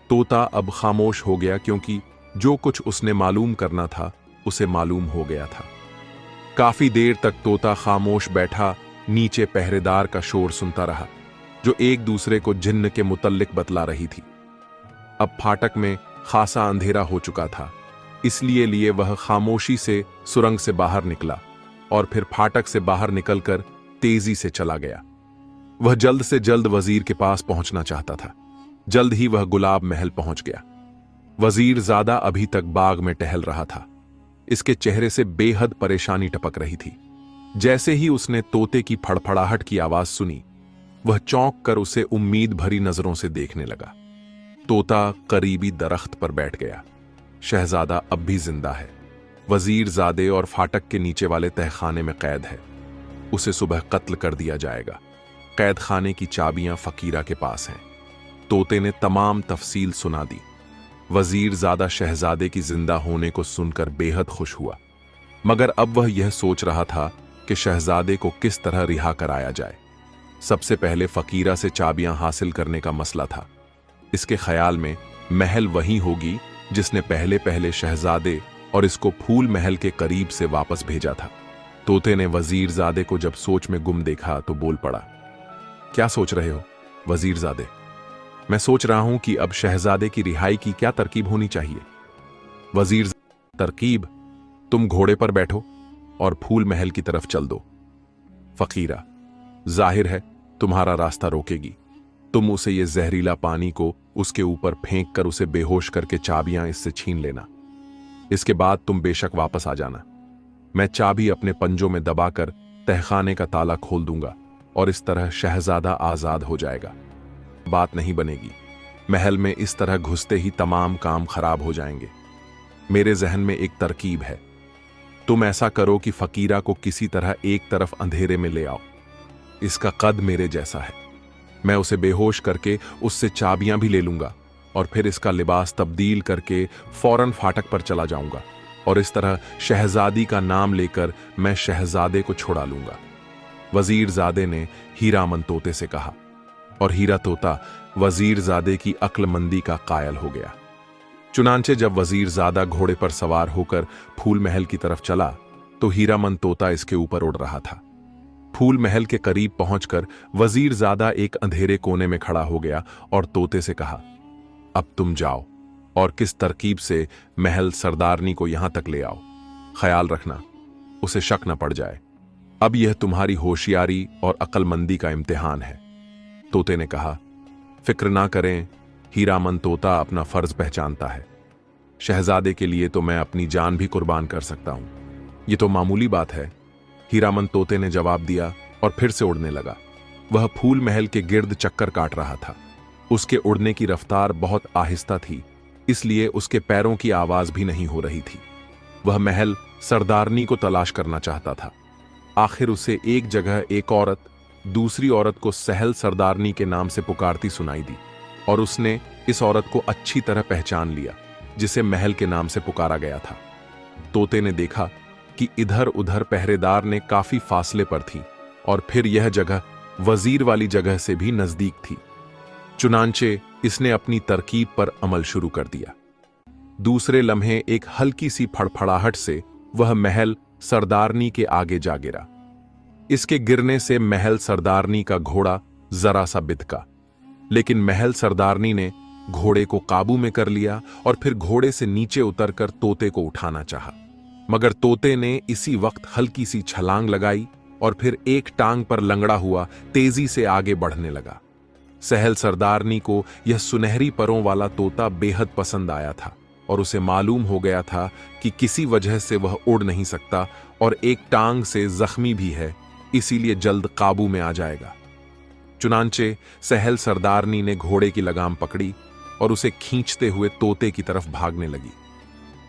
तोता अब खामोश हो गया क्योंकि जो कुछ उसने मालूम करना था उसे मालूम हो गया था। काफी देर तक तोता खामोश बैठा नीचे पहरेदार का शोर सुनता रहा, जो एक दूसरे को जिन्न के मुतल्लिक बतला रही थी। अब फाटक में खासा अंधेरा हो चुका था, इसलिए लिए वह खामोशी से सुरंग से बाहर निकला और फिर फाटक से बाहर निकलकर तेजी से चला गया। वह जल्द से जल्द वजीर के पास पहुंचना चाहता था। जल्द ही वह गुलाब महल पहुंच गया। वजीर ज़्यादा अभी तक बाग में टहल रहा था। इसके चेहरे से बेहद परेशानी टपक रही थी। जैसे ही उसने तोते की फड़फड़ाहट की आवाज सुनी, वह चौंक कर उसे उम्मीद भरी नजरों से देखने लगा। तोता करीबी दरख्त पर बैठ गया। शहजादा अब भी जिंदा है। वजीर ज़ादे और फाटक के नीचे वाले तहखाने में कैद है। उसे सुबह कत्ल कर दिया जाएगा। कैद खाने की चाबियां फकीरा के पास हैं। तोते ने तमाम तफसील सुना दी। वजीर ज़ादा शहजादे की जिंदा होने को सुनकर बेहद खुश हुआ, मगर अब वह यह सोच रहा था कि शहजादे को किस तरह रिहा कराया जाए। सबसे पहले फकीरा से चाबियां हासिल करने का मसला था। इसके ख्याल में महल वही होगी जिसने पहले पहले शहजादे और इसको फूल महल के करीब से वापस भेजा था। तोते ने वजीरजादे को जब सोच में गुम देखा तो बोल पड़ा, क्या सोच रहे हो वजीरजादे? मैं सोच रहा हूं कि अब शहजादे की रिहाई की क्या तरकीब होनी चाहिए। वजीर, तरकीब? तुम घोड़े पर बैठो और फूल महल की तरफ चल दो। फकीरा, जाहिर है तुम्हारा रास्ता रोकेगी। तुम उसे ये जहरीला पानी को उसके ऊपर फेंक कर उसे बेहोश करके चाबियां इससे छीन लेना। इसके बाद तुम बेशक वापस आ जाना। मैं चाबी अपने पंजों में दबाकर तहखाने का ताला खोल दूंगा और इस तरह शहजादा आजाद हो जाएगा। बात नहीं बनेगी। महल में इस तरह घुसते ही तमाम काम खराब हो जाएंगे। मेरे जहन में एक तरकीब है। तुम ऐसा करो कि फकीरा को किसी तरह एक तरफ अंधेरे में ले आओ। इसका कद मेरे जैसा है। मैं उसे बेहोश करके उससे चाबियां भी ले लूंगा और फिर इसका लिबास तब्दील करके फौरन फाटक पर चला जाऊंगा और इस तरह शहजादी का नाम लेकर मैं शहजादे को छुड़ा लूंगा। वजीरजादे ने हीरामन तोते से कहा और हीरा तोता वजीरजादे की अक्लमंदी का कायल हो गया। चुनांचे जब वजीरजादा घोड़े पर सवार होकर फूल महल की तरफ चला तो हीरामन तोता इसके ऊपर उड़ रहा था। फूल महल के करीब पहुंचकर वजीरजादा एक अंधेरे कोने में खड़ा हो गया और तोते से कहा, अब तुम जाओ और किस तरकीब से महल सरदारनी को यहां तक ले आओ। ख्याल रखना उसे शक न पड़ जाए। अब यह तुम्हारी होशियारी और अक्लमंदी का इम्तिहान है। तोते ने कहा, फिक्र ना करें, हीरामन तोता अपना फर्ज पहचानता है। शहजादे के लिए तो मैं अपनी जान भी कुर्बान कर सकता हूं। यह तो मामूली बात है। हीरामन तोते ने जवाब दिया और फिर से उड़ने लगा। वह फूल महल के गिर्द चक्कर काट रहा था। उसके उड़ने की रफ्तार बहुत आहिस्ता थी, इसलिए उसके पैरों की आवाज भी नहीं हो रही थी। वह महल सरदारनी को तलाश करना चाहता था। आखिर उसे एक जगह एक औरत दूसरी औरत को सहल सरदारनी के नाम से पुकारती सुनाई दी और उसने इस औरत को अच्छी तरह पहचान लिया जिसे महल के नाम से पुकारा गया था। तोते ने देखा कि इधर उधर पहरेदार ने काफी फासले पर थी और फिर यह जगह वजीर वाली जगह से भी नजदीक थी। चुनांचे इसने अपनी तरकीब पर अमल शुरू कर दिया। दूसरे लम्हे एक हल्की सी फड़फड़ाहट से वह महल सरदारनी के आगे जा गिरा। इसके गिरने से महल सरदारनी का घोड़ा जरा सा बिदका, लेकिन महल सरदारनी ने घोड़े को काबू में कर लिया और फिर घोड़े से नीचे उतरकर तोते को उठाना चाहा, मगर तोते ने इसी वक्त हल्की सी छलांग लगाई और फिर एक टांग पर लंगड़ा हुआ तेजी से आगे बढ़ने लगा। सहल सरदारनी को यह सुनहरी परों वाला तोता बेहद पसंद आया था और उसे मालूम हो गया था कि किसी वजह से वह उड़ नहीं सकता और एक टांग से जख्मी भी है, इसीलिए जल्द काबू में आ जाएगा। चुनांचे सहल सरदारनी ने घोड़े की लगाम पकड़ी और उसे खींचते हुए तोते की तरफ भागने लगी।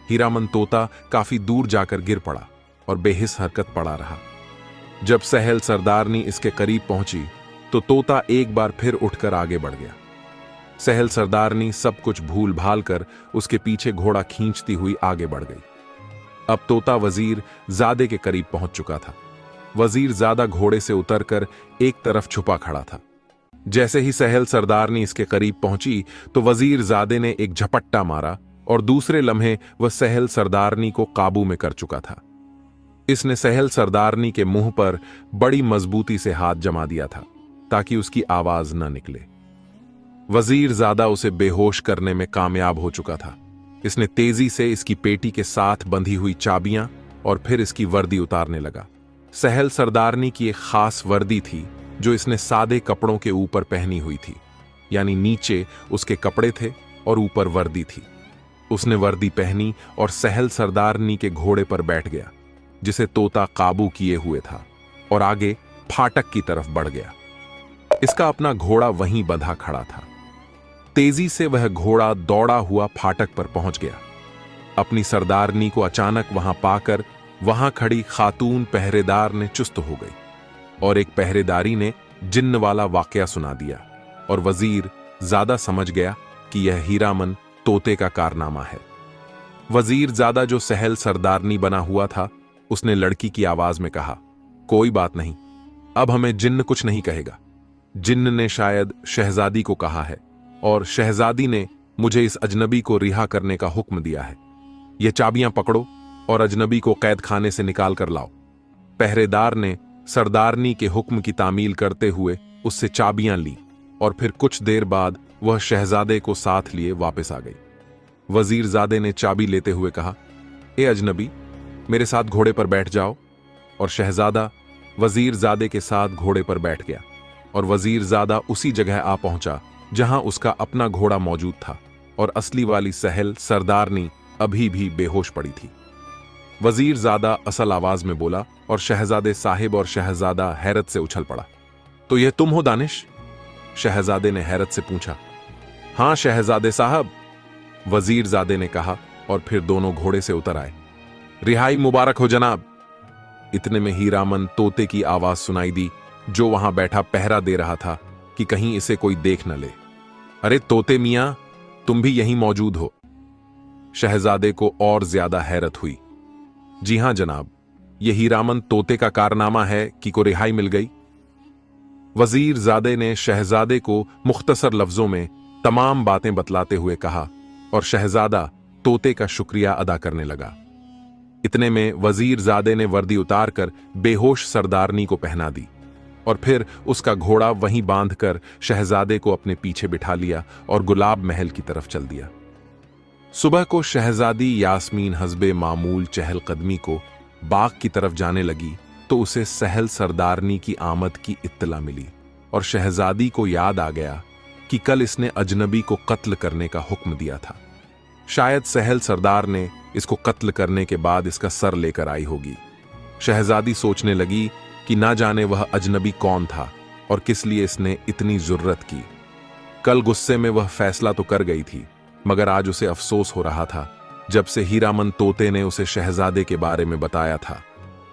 हीरामन तोता काफी दूर जाकर गिर पड़ा और बेहिस हरकत पड़ा रहा। जब सहल सरदारनी इसके करीब पहुंची तो तोता एक बार फिर उठकर आगे बढ़ गया। सहल सरदारनी सब कुछ भूल भाल कर उसके पीछे घोड़ा खींचती हुई आगे बढ़ गई। अब तोता वजीर जादे के करीब पहुंच चुका था। वजीर जादा घोड़े से उतरकर एक तरफ छुपा खड़ा था। जैसे ही सहल सरदारनी इसके करीब पहुंची तो वजीर जादे ने एक झपट्टा मारा और दूसरे लम्हे वह सहल सरदारनी को काबू में कर चुका था। इसने सहल सरदारनी के मुंह पर बड़ी मजबूती से हाथ जमा दिया था ताकि उसकी आवाज न निकले। वजीर जादा उसे बेहोश करने में कामयाब हो चुका था। इसने तेजी से इसकी पेटी के साथ बंधी हुई चाबियां और फिर इसकी वर्दी उतारने लगा। सहल सरदारनी की एक खास वर्दी थी जो इसने सादे कपड़ों के ऊपर पहनी हुई थी, यानी नीचे उसके कपड़े थे और ऊपर वर्दी थी। उसने वर्दी पहनी और सहल सरदारनी के घोड़े पर बैठ गया जिसे तोता काबू किए हुए था और आगे फाटक की तरफ बढ़ गया। इसका अपना घोड़ा वहीं बंधा खड़ा था। तेजी से वह घोड़ा दौड़ा हुआ फाटक पर पहुंच गया। अपनी सरदारनी को अचानक वहां पाकर वहां खड़ी खातून पहरेदार ने चुस्त हो गई और एक पहरेदारी ने जिन्न वाला वाकया सुना दिया और वजीर ज्यादा समझ गया कि यह हीरामन तोते का कारनामा है। वजीर ज्यादा जो सहल सरदारनी बना हुआ था, उसने लड़की की आवाज में कहा, कोई बात नहीं, अब हमें जिन्न कुछ नहीं कहेगा। जिन्न ने शायद शहजादी को कहा है और शहजादी ने मुझे इस अजनबी को रिहा करने का हुक्म दिया है। ये चाबियां पकड़ो और अजनबी को कैद खाने से निकाल कर लाओ। पहरेदार ने सरदारनी के हुक्म की तामील करते हुए उससे चाबियां ली और फिर कुछ देर बाद वह शहजादे को साथ लिए वापस आ गई। वजीरजादे ने चाबी लेते हुए कहा, ए अजनबी, मेरे साथ घोड़े पर बैठ जाओ। और शहजादा वजीरजादे के साथ घोड़े पर बैठ गया और वजीरजादा उसी जगह आ पहुंचा जहां उसका अपना घोड़ा मौजूद था और असली वाली सहल सरदारनी अभी भी बेहोश पड़ी थी। वजीरजादा असल आवाज में बोला और शहजादे साहिब और शहजादा हैरत से उछल पड़ा। तो यह तुम हो दानिश? शहजादे ने हैरत से पूछा। हां शहजादे साहब, वजीरजादे ने कहा और फिर दोनों घोड़े से उतर आए। रिहाई मुबारक हो जनाब। इतने में हीरामन तोते की आवाज सुनाई दी जो वहां बैठा पहरा दे रहा था कि कहीं इसे कोई देख न ले। अरे तोते मियां, तुम भी यहीं मौजूद हो? शहजादे को और ज्यादा हैरत हुई। जी हां जनाब, यह हीरामन तोते का कारनामा है कि को रिहाई मिल गई। वजीरजादे ने शहजादे को मुख्तसर लफ्जों में तमाम बातें बतलाते हुए कहा और शहजादा तोते का शुक्रिया अदा करने लगा। इतने में वजीरजादे ने वर्दी उतारकर बेहोश सरदारनी को पहना दी और फिर उसका घोड़ा वहीं बांधकर शहजादे को अपने पीछे बिठा लिया और गुलाब महल की तरफ चल दिया। सुबह को शहजादी यास्मीन हस्बे मामूल चहलकदमी को बाग की तरफ जाने लगी तो उसे सहल सरदारनी की आमद की इत्तला मिली और शहजादी को याद आ गया कि कल इसने अजनबी को कत्ल करने का हुक्म दिया था। शायद सहल सरदार ने इसको कत्ल करने के बाद इसका सर लेकर आई होगी। शहजादी सोचने लगी कि ना जाने वह अजनबी कौन था और किस लिए इसने इतनी जुर्रत की। कल गुस्से में वह फैसला तो कर गई थी, मगर आज उसे अफसोस हो रहा था जब से हीरामन तोते ने उसे शहजादे के बारे में बताया था।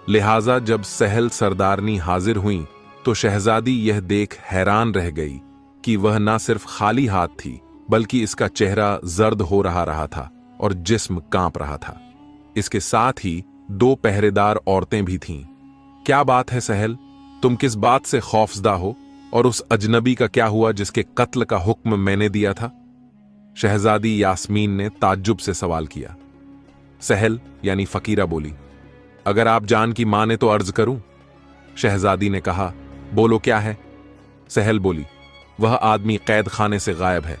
लिहाजा जब सहल सरदारनी हाजिर हुई तो शहजादी यह देख हैरान रह गई कि वह ना सिर्फ खाली हाथ थी बल्कि इसका चेहरा जर्द हो रहा था और जिस्म कांप रहा था। इसके साथ ही 2 पहरेदार औरतें भी थीं। क्या बात है सहल, तुम किस बात से खौफजदा हो और उस अजनबी का क्या हुआ जिसके कत्ल का हुक्म मैंने दिया था? शहजादी यास्मीन ने ताज्जुब से सवाल किया। सहल यानी फकीरा बोली, अगर आप जान की माने तो अर्ज करूं। शहजादी ने कहा, बोलो क्या है? सहल बोली, वह आदमी कैद खाने से गायब है।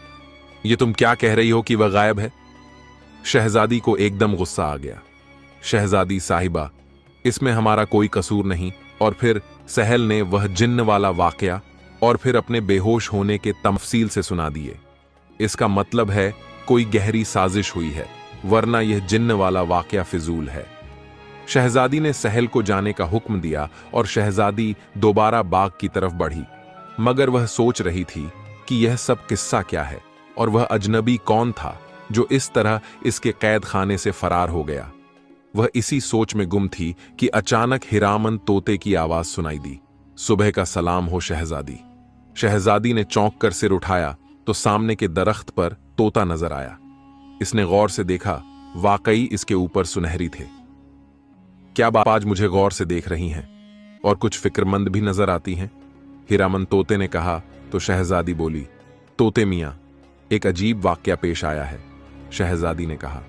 ये तुम क्या कह रही हो कि वह गायब है? शहजादी को एकदम गुस्सा आ गया। शहजादी साहिबा, इसमें हमारा कोई कसूर नहीं। और फिर सहल ने वह जिन्न वाला वाकया और फिर अपने बेहोश होने के तफसील से सुना दिए। इसका मतलब है कोई गहरी साजिश हुई है, वरना यह जिन्न वाला वाकया फिजूल है। शहजादी ने सहल को जाने का हुक्म दिया और शहजादी दोबारा बाग की तरफ बढ़ी, मगर वह सोच रही थी कि यह सब किस्सा क्या है और वह अजनबी कौन था जो इस तरह इसके कैद खाने से फरार हो गया। वह इसी सोच में गुम थी कि अचानक हिरामन तोते की आवाज सुनाई दी, सुबह का सलाम हो शहजादी। शहजादी ने चौंक कर सिर उठाया तो सामने के दरख्त पर तोता नजर आया। इसने गौर से देखा, वाकई इसके ऊपर सुनहरी थे। क्या बात, आज मुझे गौर से देख रही हैं और कुछ फिक्रमंद भी नजर आती हैं? हिरामन तोते ने कहा तो शहजादी बोली, तोते मियां, एक अजीब वाकया पेश आया है, शहजादी ने कहा।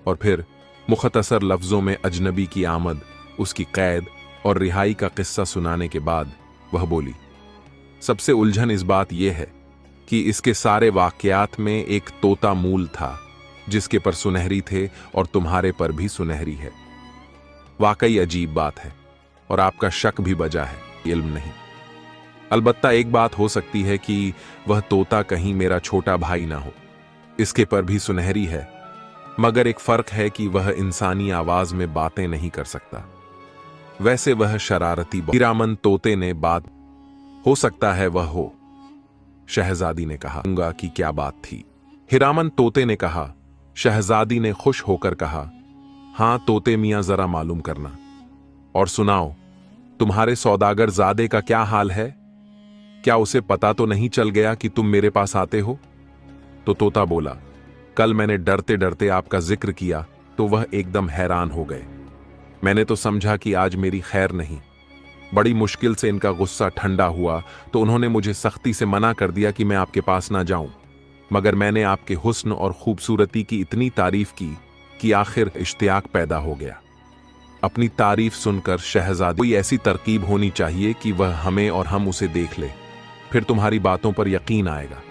और फिर मुख्तसर लफ्जों में अजनबी की आमद, उसकी कैद और रिहाई का किस्सा सुनाने के बाद वह बोली, सबसे उलझन इस बात यह है कि इसके सारे वाकयात में एक तोता मूल था जिसके पर सुनहरी थे और तुम्हारे पर भी सुनहरी है। वाकई अजीब बात है और आपका शक भी बजा है, इल्म नहीं। अलबत्ता एक बात हो सकती है कि वह तोता कहीं मेरा छोटा भाई ना हो। इसके पर भी सुनहरी है, मगर एक फर्क है कि वह इंसानी आवाज में बातें नहीं कर सकता। वैसे वह शरारती हिरामन तोते ने बात, हो सकता है वह हो, शहजादी ने कहा। कि क्या बात थी? हिरामन तोते ने कहा। शहजादी ने खुश होकर कहा, हां तोते मियां, जरा मालूम करना और सुनाओ, तुम्हारे सौदागर ज़ादे का क्या हाल है? क्या उसे पता तो नहीं चल गया कि तुम मेरे पास आते हो? तो तोता बोला, कल मैंने डरते डरते आपका जिक्र किया तो वह एकदम हैरान हो गए। मैंने तो समझा कि आज मेरी खैर नहीं। बड़ी मुश्किल से इनका गुस्सा ठंडा हुआ तो उन्होंने मुझे सख्ती से मना कर दिया कि मैं आपके पास ना जाऊं, मगर मैंने आपके हुस्न और खूबसूरती की इतनी तारीफ की कि आखिर इश्तियाक पैदा हो गया। अपनी तारीफ सुनकर शहजादी, कोई ऐसी तरकीब होनी चाहिए कि वह हमें और हम उसे देख ले, फिर तुम्हारी बातों पर यकीन आएगा।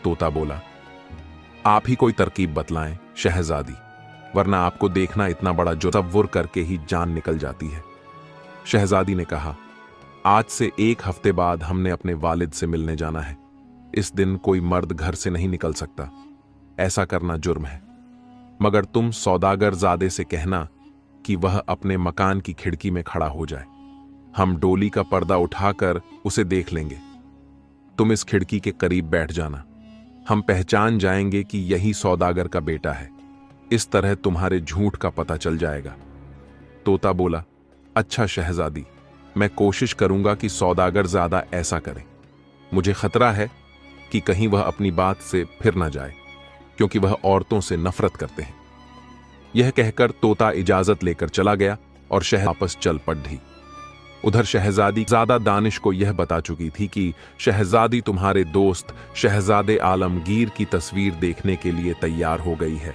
तोता बोला, आप ही कोई तरकीब बतलाएं शहजादी, वरना आपको देखना इतना बड़ा तसव्वुर करके ही जान निकल जाती है। शहजादी ने कहा, आज से 1 हफ्ते बाद हमने अपने वालिद से मिलने जाना है। इस दिन कोई मर्द घर से नहीं निकल सकता, ऐसा करना जुर्म है। मगर तुम सौदागर ज़ादे से कहना कि वह अपने मकान की खिड़की में खड़ा हो जाए। हम डोली का पर्दा उठाकर उसे देख लेंगे। तुम इस खिड़की के करीब बैठ जाना, हम पहचान जाएंगे कि यही सौदागर का बेटा है। इस तरह तुम्हारे झूठ का पता चल जाएगा। तोता बोला, अच्छा शहजादी, मैं कोशिश करूंगा कि सौदागर ज़्यादा ऐसा करे। मुझे खतरा है कि कहीं वह अपनी बात से फिर ना जाए, क्योंकि वह औरतों से नफरत करते हैं। यह कहकर तोता इजाजत लेकर चला गया और शहर वापस चल पड़ी। उधर शहजादी ज़्यादा दानिश को यह बता चुकी थी कि शहजादी तुम्हारे दोस्त शहजादे आलमगीर की तस्वीर देखने के लिए तैयार हो गई है।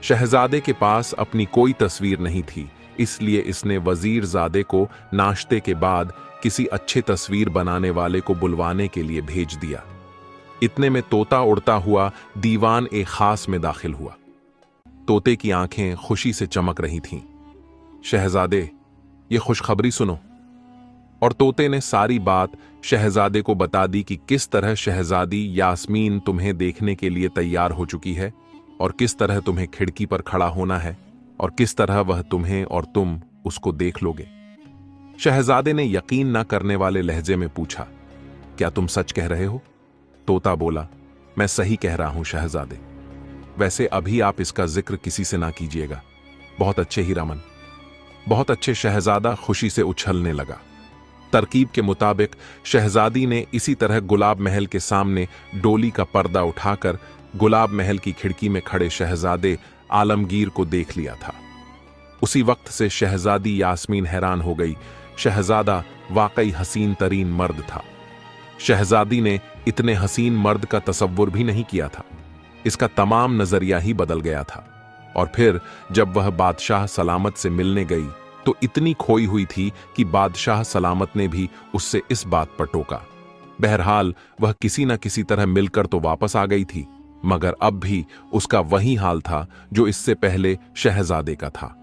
शहजादे के पास अपनी कोई तस्वीर नहीं थी, इसलिए इसने वजीर ज़ादे को नाश्ते के बाद किसी अच्छे तस्वीर बनाने वाले को बुलवाने के लिए भेज दिया। इतने में तोता उड़ता हुआ दीवान ए खास में दाखिल हुआ। तोते की आंखें खुशी से चमक रही थीं। शहजादे, ये खुशखबरी सुनो। और तोते ने सारी बात शहजादे को बता दी कि किस तरह शहजादी यास्मीन तुम्हें देखने के लिए तैयार हो चुकी है और किस तरह तुम्हें खिड़की पर खड़ा होना है और किस तरह वह तुम्हें और तुम उसको देख लोगे। शहजादे ने यकीन न करने वाले लहजे में पूछा, क्या तुम सच कह रहे हो? तोता बोला, मैं सही कह रहा हूं शहजादे। वैसे अभी आप इसका जिक्र किसी से ना कीजिएगा। बहुत अच्छे हीरामन, बहुत अच्छे। शहजादा खुशी से उछलने लगा। तरकीब के मुताबिक शहजादी ने इसी तरह गुलाब महल के सामने डोली का पर्दा उठाकर गुलाब महल की खिड़की में खड़े शहजादे आलमगीर को देख लिया था। उसी वक्त से शहजादी यास्मीन हैरान हो गई। शहजादा वाकई हसीन तरीन मर्द था। शहजादी ने इतने हसीन मर्द का तसव्वुर भी नहीं किया था। इसका तमाम नजरिया ही बदल गया था। और फिर जब वह बादशाह सलामत से मिलने गई तो इतनी खोई हुई थी कि बादशाह सलामत ने भी उससे इस बात पर टोका। बहरहाल वह किसी न किसी तरह मिलकर तो वापस आ गई थी, मगर अब भी उसका वही हाल था जो इससे पहले शहजादे का था।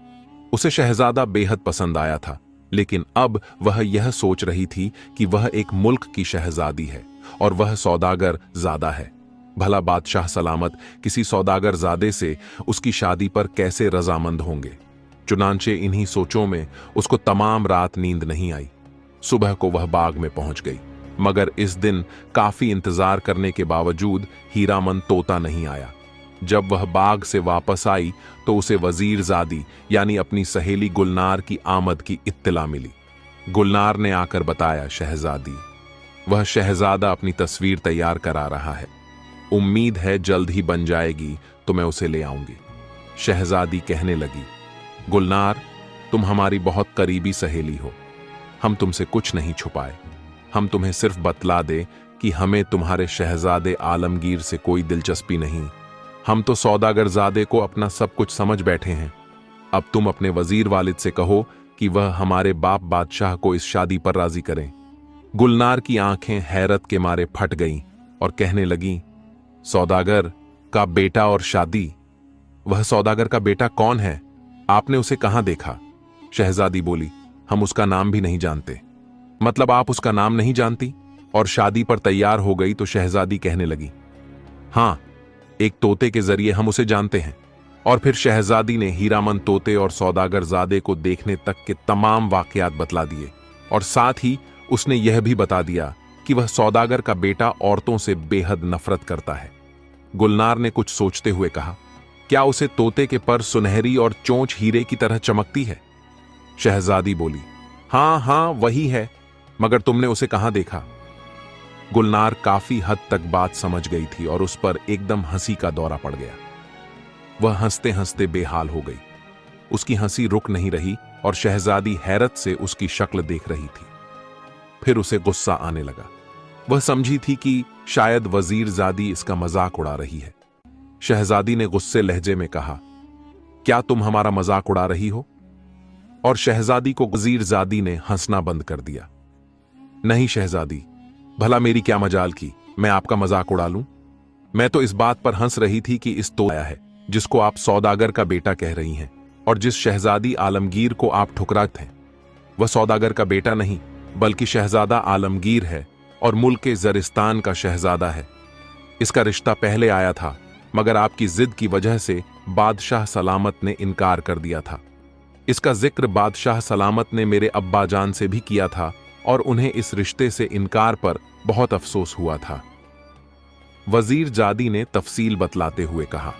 उसे शहजादा बेहद पसंद आया था, लेकिन अब वह यह सोच रही थी कि वह एक मुल्क की शहजादी है और वह सौदागर ज़ादा है। भला बादशाह सलामत किसी सौदागर ज़ादे से उसकी शादी पर कैसे रजामंद होंगे। चुनांचे इन्हीं सोचों में उसको तमाम रात नींद नहीं आई। सुबह को वह बाग में पहुंच गई, मगर इस दिन काफी इंतजार करने के बावजूद हीरामन तोता नहीं आया। जब वह बाग से वापस आई तो उसे वजीरजादी यानी अपनी सहेली गुलनार की आमद की इत्तला मिली। गुलनार ने आकर बताया, शहजादी, वह शहजादा अपनी तस्वीर तैयार करा रहा है। उम्मीद है जल्द ही बन जाएगी तो मैं उसे ले आऊंगी। शहजादी कहने लगी, गुलनार, तुम हमारी बहुत करीबी सहेली हो। हम तुमसे कुछ नहीं छुपाए। हम तुम्हें सिर्फ बतला दे कि हमें तुम्हारे शहजादे आलमगीर से कोई दिलचस्पी नहीं। हम तो सौदागरजादे को अपना सब कुछ समझ बैठे हैं। अब तुम अपने वजीर वालिद से कहो कि वह हमारे बाप बादशाह को इस शादी पर राजी करें। गुलनार की आंखें हैरत के मारे फट गईं और कहने लगीं, सौदागर का बेटा और शादी? वह सौदागर का बेटा कौन है? आपने उसे कहां देखा? शहजादी बोली, हम उसका नाम भी नहीं जानते। मतलब आप उसका नाम नहीं जानती? और शादी पर तैयार हो गई तो शहजादी कहने लगी, हां, एक तोते के जरिए हम उसे जानते हैं। और फिर शहजादी ने हीरामन तोते और सौदागरजादे को देखने तक के तमाम वाकयात बतला दिए और साथ ही उसने यह भी बता दिया कि वह सौदागर का बेटा औरतों से बेहद नफरत करता है। गुलनार ने कुछ सोचते हुए कहा, क्या उसे तोते के पर सुनहरी और चोंच हीरे की तरह चमकती है? शहजादी बोली, हां हां वही है, मगर तुमने उसे कहां देखा? गुलनार काफी हद तक बात समझ गई थी और उस पर एकदम हंसी का दौरा पड़ गया। वह हंसते हंसते बेहाल हो गई। उसकी हंसी रुक नहीं रही और शहजादी हैरत से उसकी शक्ल देख रही थी। फिर उसे गुस्सा आने लगा। वह समझी थी कि शायद वजीरजादी इसका मजाक उड़ा रही है। शहजादी ने गुस्से लहजे में कहा, क्या तुम हमारा मजाक उड़ा रही हो? और शहजादी को वजीरजादी ने हंसना बंद कर दिया। नहीं शहजादी, भला मेरी क्या मजाल की मैं आपका मजाक उड़ा लूं? मैं तो इस बात पर हंस रही थी कि इस तो आया है जिसको आप सौदागर का बेटा कह रही हैं और जिस शहजादी आलमगीर को आप ठुकराते हैं, वह सौदागर का बेटा नहीं बल्कि शहजादा आलमगीर है और मुल्क जरिस्तान का शहजादा है। इसका रिश्ता पहले आया था, मगर आपकी जिद की वजह से बादशाह सलामत ने इनकार कर दिया था। इसका जिक्र बादशाह सलामत ने मेरे अब्बा जान से भी किया था और उन्हें इस रिश्ते से इनकार पर बहुत अफसोस हुआ था। वजीरजादी ने तफसील बतलाते हुए कहा।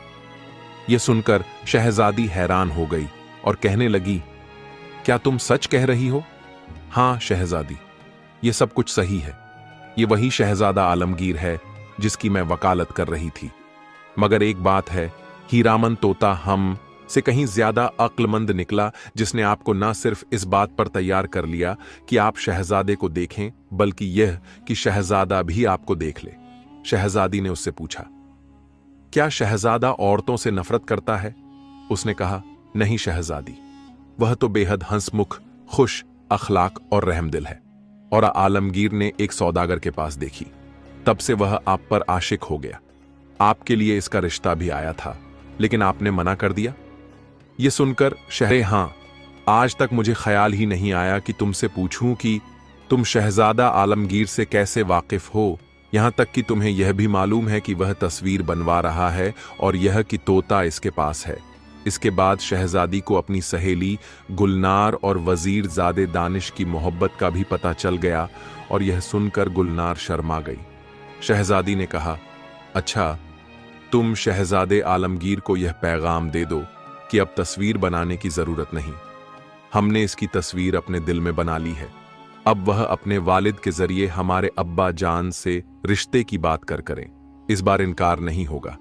यह सुनकर शहजादी हैरान हो गई और कहने लगी, क्या तुम सच कह रही हो? हां शहजादी, यह सब कुछ सही है। ये वही शहजादा आलमगीर है जिसकी मैं वकालत कर रही थी। मगर एक बात है, हीरामन तोता हम से कहीं ज्यादा अक्लमंद निकला, जिसने आपको न सिर्फ इस बात पर तैयार कर लिया कि आप शहजादे को देखें, बल्कि यह कि शहजादा भी आपको देख ले। शहजादी ने उससे पूछा, क्या शहजादा औरतों से नफरत करता है? उसने कहा, नहीं शहजादी, वह तो बेहद हंसमुख, खुश अखलाक और रहमदिल है। और आलमगीर ने एक सौदागर के पास देखी, तब से वह आप पर आशिक हो गया। आपके लिए इसका रिश्ता भी आया था, लेकिन आपने मना कर दिया। यह सुनकर शहरे, हां, आज तक मुझे ख्याल ही नहीं आया कि तुमसे पूछूं कि तुम शहजादा आलमगीर से कैसे वाकिफ हो, यहां तक कि तुम्हें यह भी मालूम है कि वह तस्वीर बनवा रहा है और यह कि तोता इसके पास है। इसके बाद शहजादी को अपनी सहेली गुलनार और वजीरजादे दानिश की मोहब्बत का भी पता चल गया और यह सुनकर गुलनार शर्मा गई। शहजादी ने कहा, अच्छा, तुम शहजादे आलमगीर को यह पैगाम दे दो कि अब तस्वीर बनाने की जरूरत नहीं। हमने इसकी तस्वीर अपने दिल में बना ली है। अब वह अपने वालिद के जरिए हमारे अब्बा जान से रिश्ते की बात करें। इस बार इनकार नहीं होगा,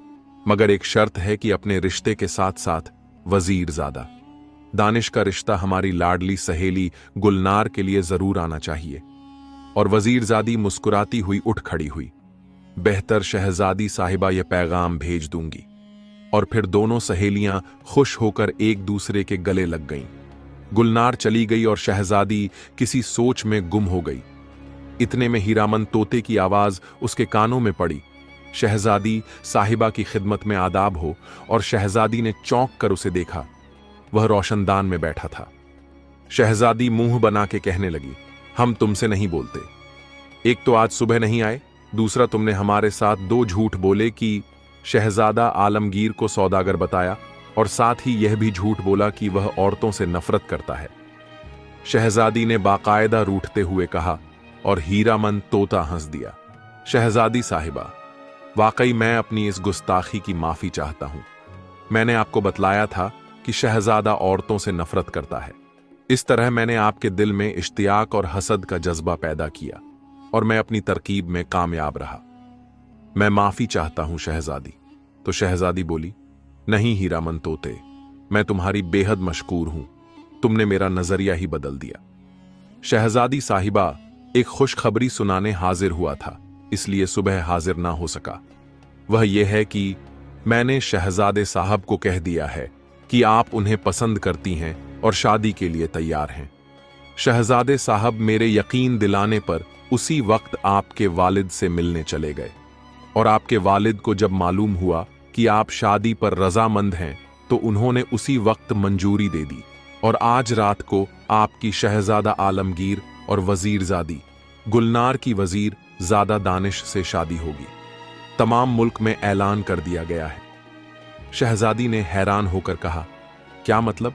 मगर एक शर्त है कि अपने रिश्ते के साथ साथ वजीरजादा दानिश का रिश्ता हमारी लाडली सहेली गुलनार के लिए जरूर आना चाहिए। और वजीरजादी मुस्कुराती हुई उठ खड़ी हुई। बेहतर शहजादी साहिबा यह पैगाम भेज दूंगी। और फिर दोनों सहेलियां खुश होकर एक दूसरे के गले लग गईं। गुलनार चली गई और शहजादी किसी सोच में गुम हो गई। इतने में हीरामन तोते की आवाज उसके कानों में पड़ी। शहजादी साहिबा की खिदमत में आदाब हो, और शहजादी ने चौंक कर उसे देखा। वह रोशनदान में बैठा था। शहजादी मुंह बना के कहने लगी, हम तुमसे नहीं बोलते। एक तो आज सुबह नहीं आए, दूसरा तुमने हमारे साथ 2 झूठ बोले कि शहजादा आलमगीर को सौदागर बताया, और साथ ही यह भी झूठ बोला कि वह औरतों से नफरत करता है। शहजादी ने बाकायदा रूठते हुए कहा, और हीरामन तोता हंस दिया। शहजादी साहिबा, वाकई मैं अपनी इस गुस्ताखी की माफी चाहता हूं। मैंने आपको बतलाया था कि शहजादा औरतों से नफरत करता है। इस तरह मैंने आपके दिल में इश्तियाक और हसद का जज्बा पैदा किया, और मैं अपनी तरकीब में कामयाब रहा। मैं माफी चाहता हूं शहजादी। तो शहजादी बोली, नहीं हीरामन तोते, मैं तुम्हारी बेहद मशकूर हूं। तुमने मेरा नजरिया ही बदल दिया। शहजादी साहिबा एक खुशखबरी सुनाने हाजिर हुआ था, इसलिए सुबह हाजिर ना हो सका। वह यह है कि मैंने शहजादे साहब को कह दिया है कि आप उन्हें पसंद करती हैं और शादी के लिए तैयार हैं। शहजादे साहब मेरे यकीन दिलाने पर उसी वक्त आपके वालिद से मिलने चले गए, और आपके वालिद को जब मालूम हुआ कि आप शादी पर रजामंद हैं तो उन्होंने उसी वक्त मंजूरी दे दी, और आज रात को आपकी शहजादा आलमगीर और वजीरजादी गुलनार की वजीर ज़ादा दानिश से शादी होगी। तमाम मुल्क में ऐलान कर दिया गया है। शहजादी ने हैरान होकर कहा, क्या मतलब?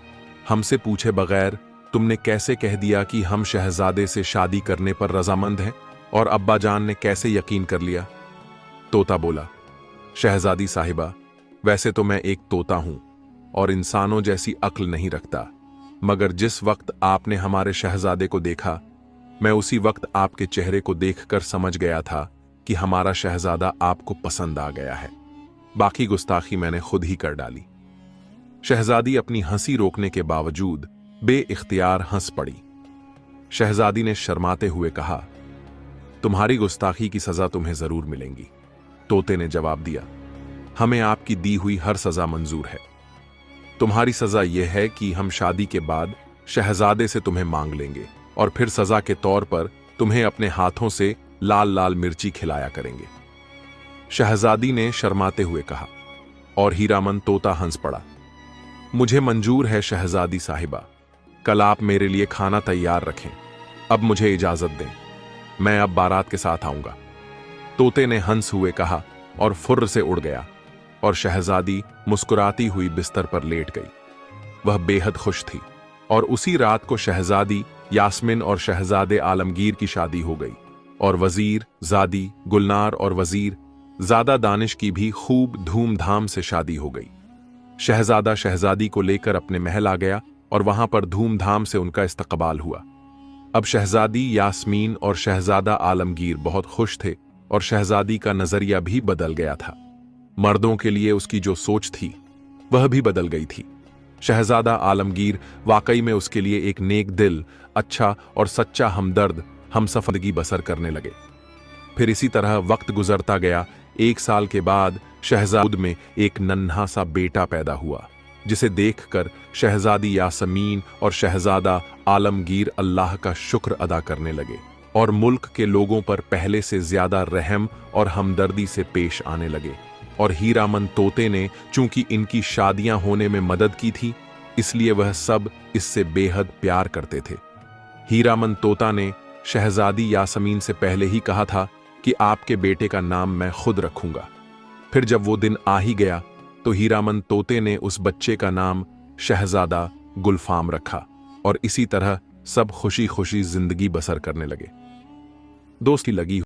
हमसे पूछे बगैर तुमने कैसे कह दिया कि हम शहजादे से शादी करने पर रजामंद हैं, और अब्बा जान ने कैसे यकीन कर लिया? तोता बोला, शहजादी साहिबा, वैसे तो मैं एक तोता हूं और इंसानों जैसी अक्ल नहीं रखता, मगर जिस वक्त आपने हमारे शहजादे को देखा, मैं उसी वक्त आपके चेहरे को देखकर समझ गया था कि हमारा शहजादा आपको पसंद आ गया है। बाकी गुस्ताखी मैंने खुद ही कर डाली। शहजादी अपनी हंसी रोकने के बावजूद बेइख्तियार हंस पड़ी। शहजादी ने शर्माते हुए कहा, तुम्हारी गुस्ताखी की सजा तुम्हें जरूर मिलेगी। तोते ने जवाब दिया, हमें आपकी दी हुई हर सजा मंजूर है। तुम्हारी सजा यह है कि हम शादी के बाद शहजादे से तुम्हें मांग लेंगे, और फिर सजा के तौर पर तुम्हें अपने हाथों से लाल लाल मिर्ची खिलाया करेंगे। शहजादी ने शर्माते हुए कहा, और हीरामन तोता हंस पड़ा। मुझे मंजूर है शहजादी साहिबा, कल आप मेरे लिए खाना तैयार रखें। अब मुझे इजाजत दें, मैं अब बारात के साथ आऊंगा। तोते ने हंस हुए कहा और फुर्र से उड़ गया, और शहजादी मुस्कुराती हुई बिस्तर पर लेट गई। वह बेहद खुश थी, और उसी रात को शहजादी यास्मिन और शहजादे आलमगीर की शादी हो गई, और वजीर जादी गुलनार और वजीर ज़ादा दानिश की भी खूब धूमधाम से शादी हो गई। शहजादा शहजादी को लेकर अपने महल आ गया, और वहां पर धूमधाम से उनका इस्तकबाल हुआ। अब शहजादी यास्मीन और शहजादा आलमगीर बहुत खुश थे, और शहजादी का नजरिया भी बदल गया था। मर्दों के लिए उसकी जो सोच थी वह भी बदल गई थी। शहजादा आलमगीर वाकई में उसके लिए एक नेक दिल, अच्छा और सच्चा हमदर्द हमसफदगी बसर करने लगे। फिर इसी तरह वक्त गुजरता गया। 1 साल के बाद शहजाद में एक नन्हा सा बेटा पैदा हुआ, जिसे देखकर शहजादी यास्मीन और शहजादा आलमगीर अल्लाह का शुक्र अदा करने लगे, और मुल्क के लोगों पर पहले से ज्यादा रहम और हमदर्दी से पेश आने लगे। और हीरामन तोते ने चूंकि इनकी शादियां होने में मदद की थी, इसलिए वह सब इससे बेहद प्यार करते थे। हीरामन तोता ने शहजादी यास्मीन से पहले ही कहा था कि आपके बेटे का नाम मैं खुद रखूंगा। फिर जब वो दिन आ ही गया तो हीरामन तोते ने उस बच्चे का नाम शहजादा गुलफाम रखा, और इसी तरह सब खुशी खुशी जिंदगी बसर करने लगे। दोस्ती लगी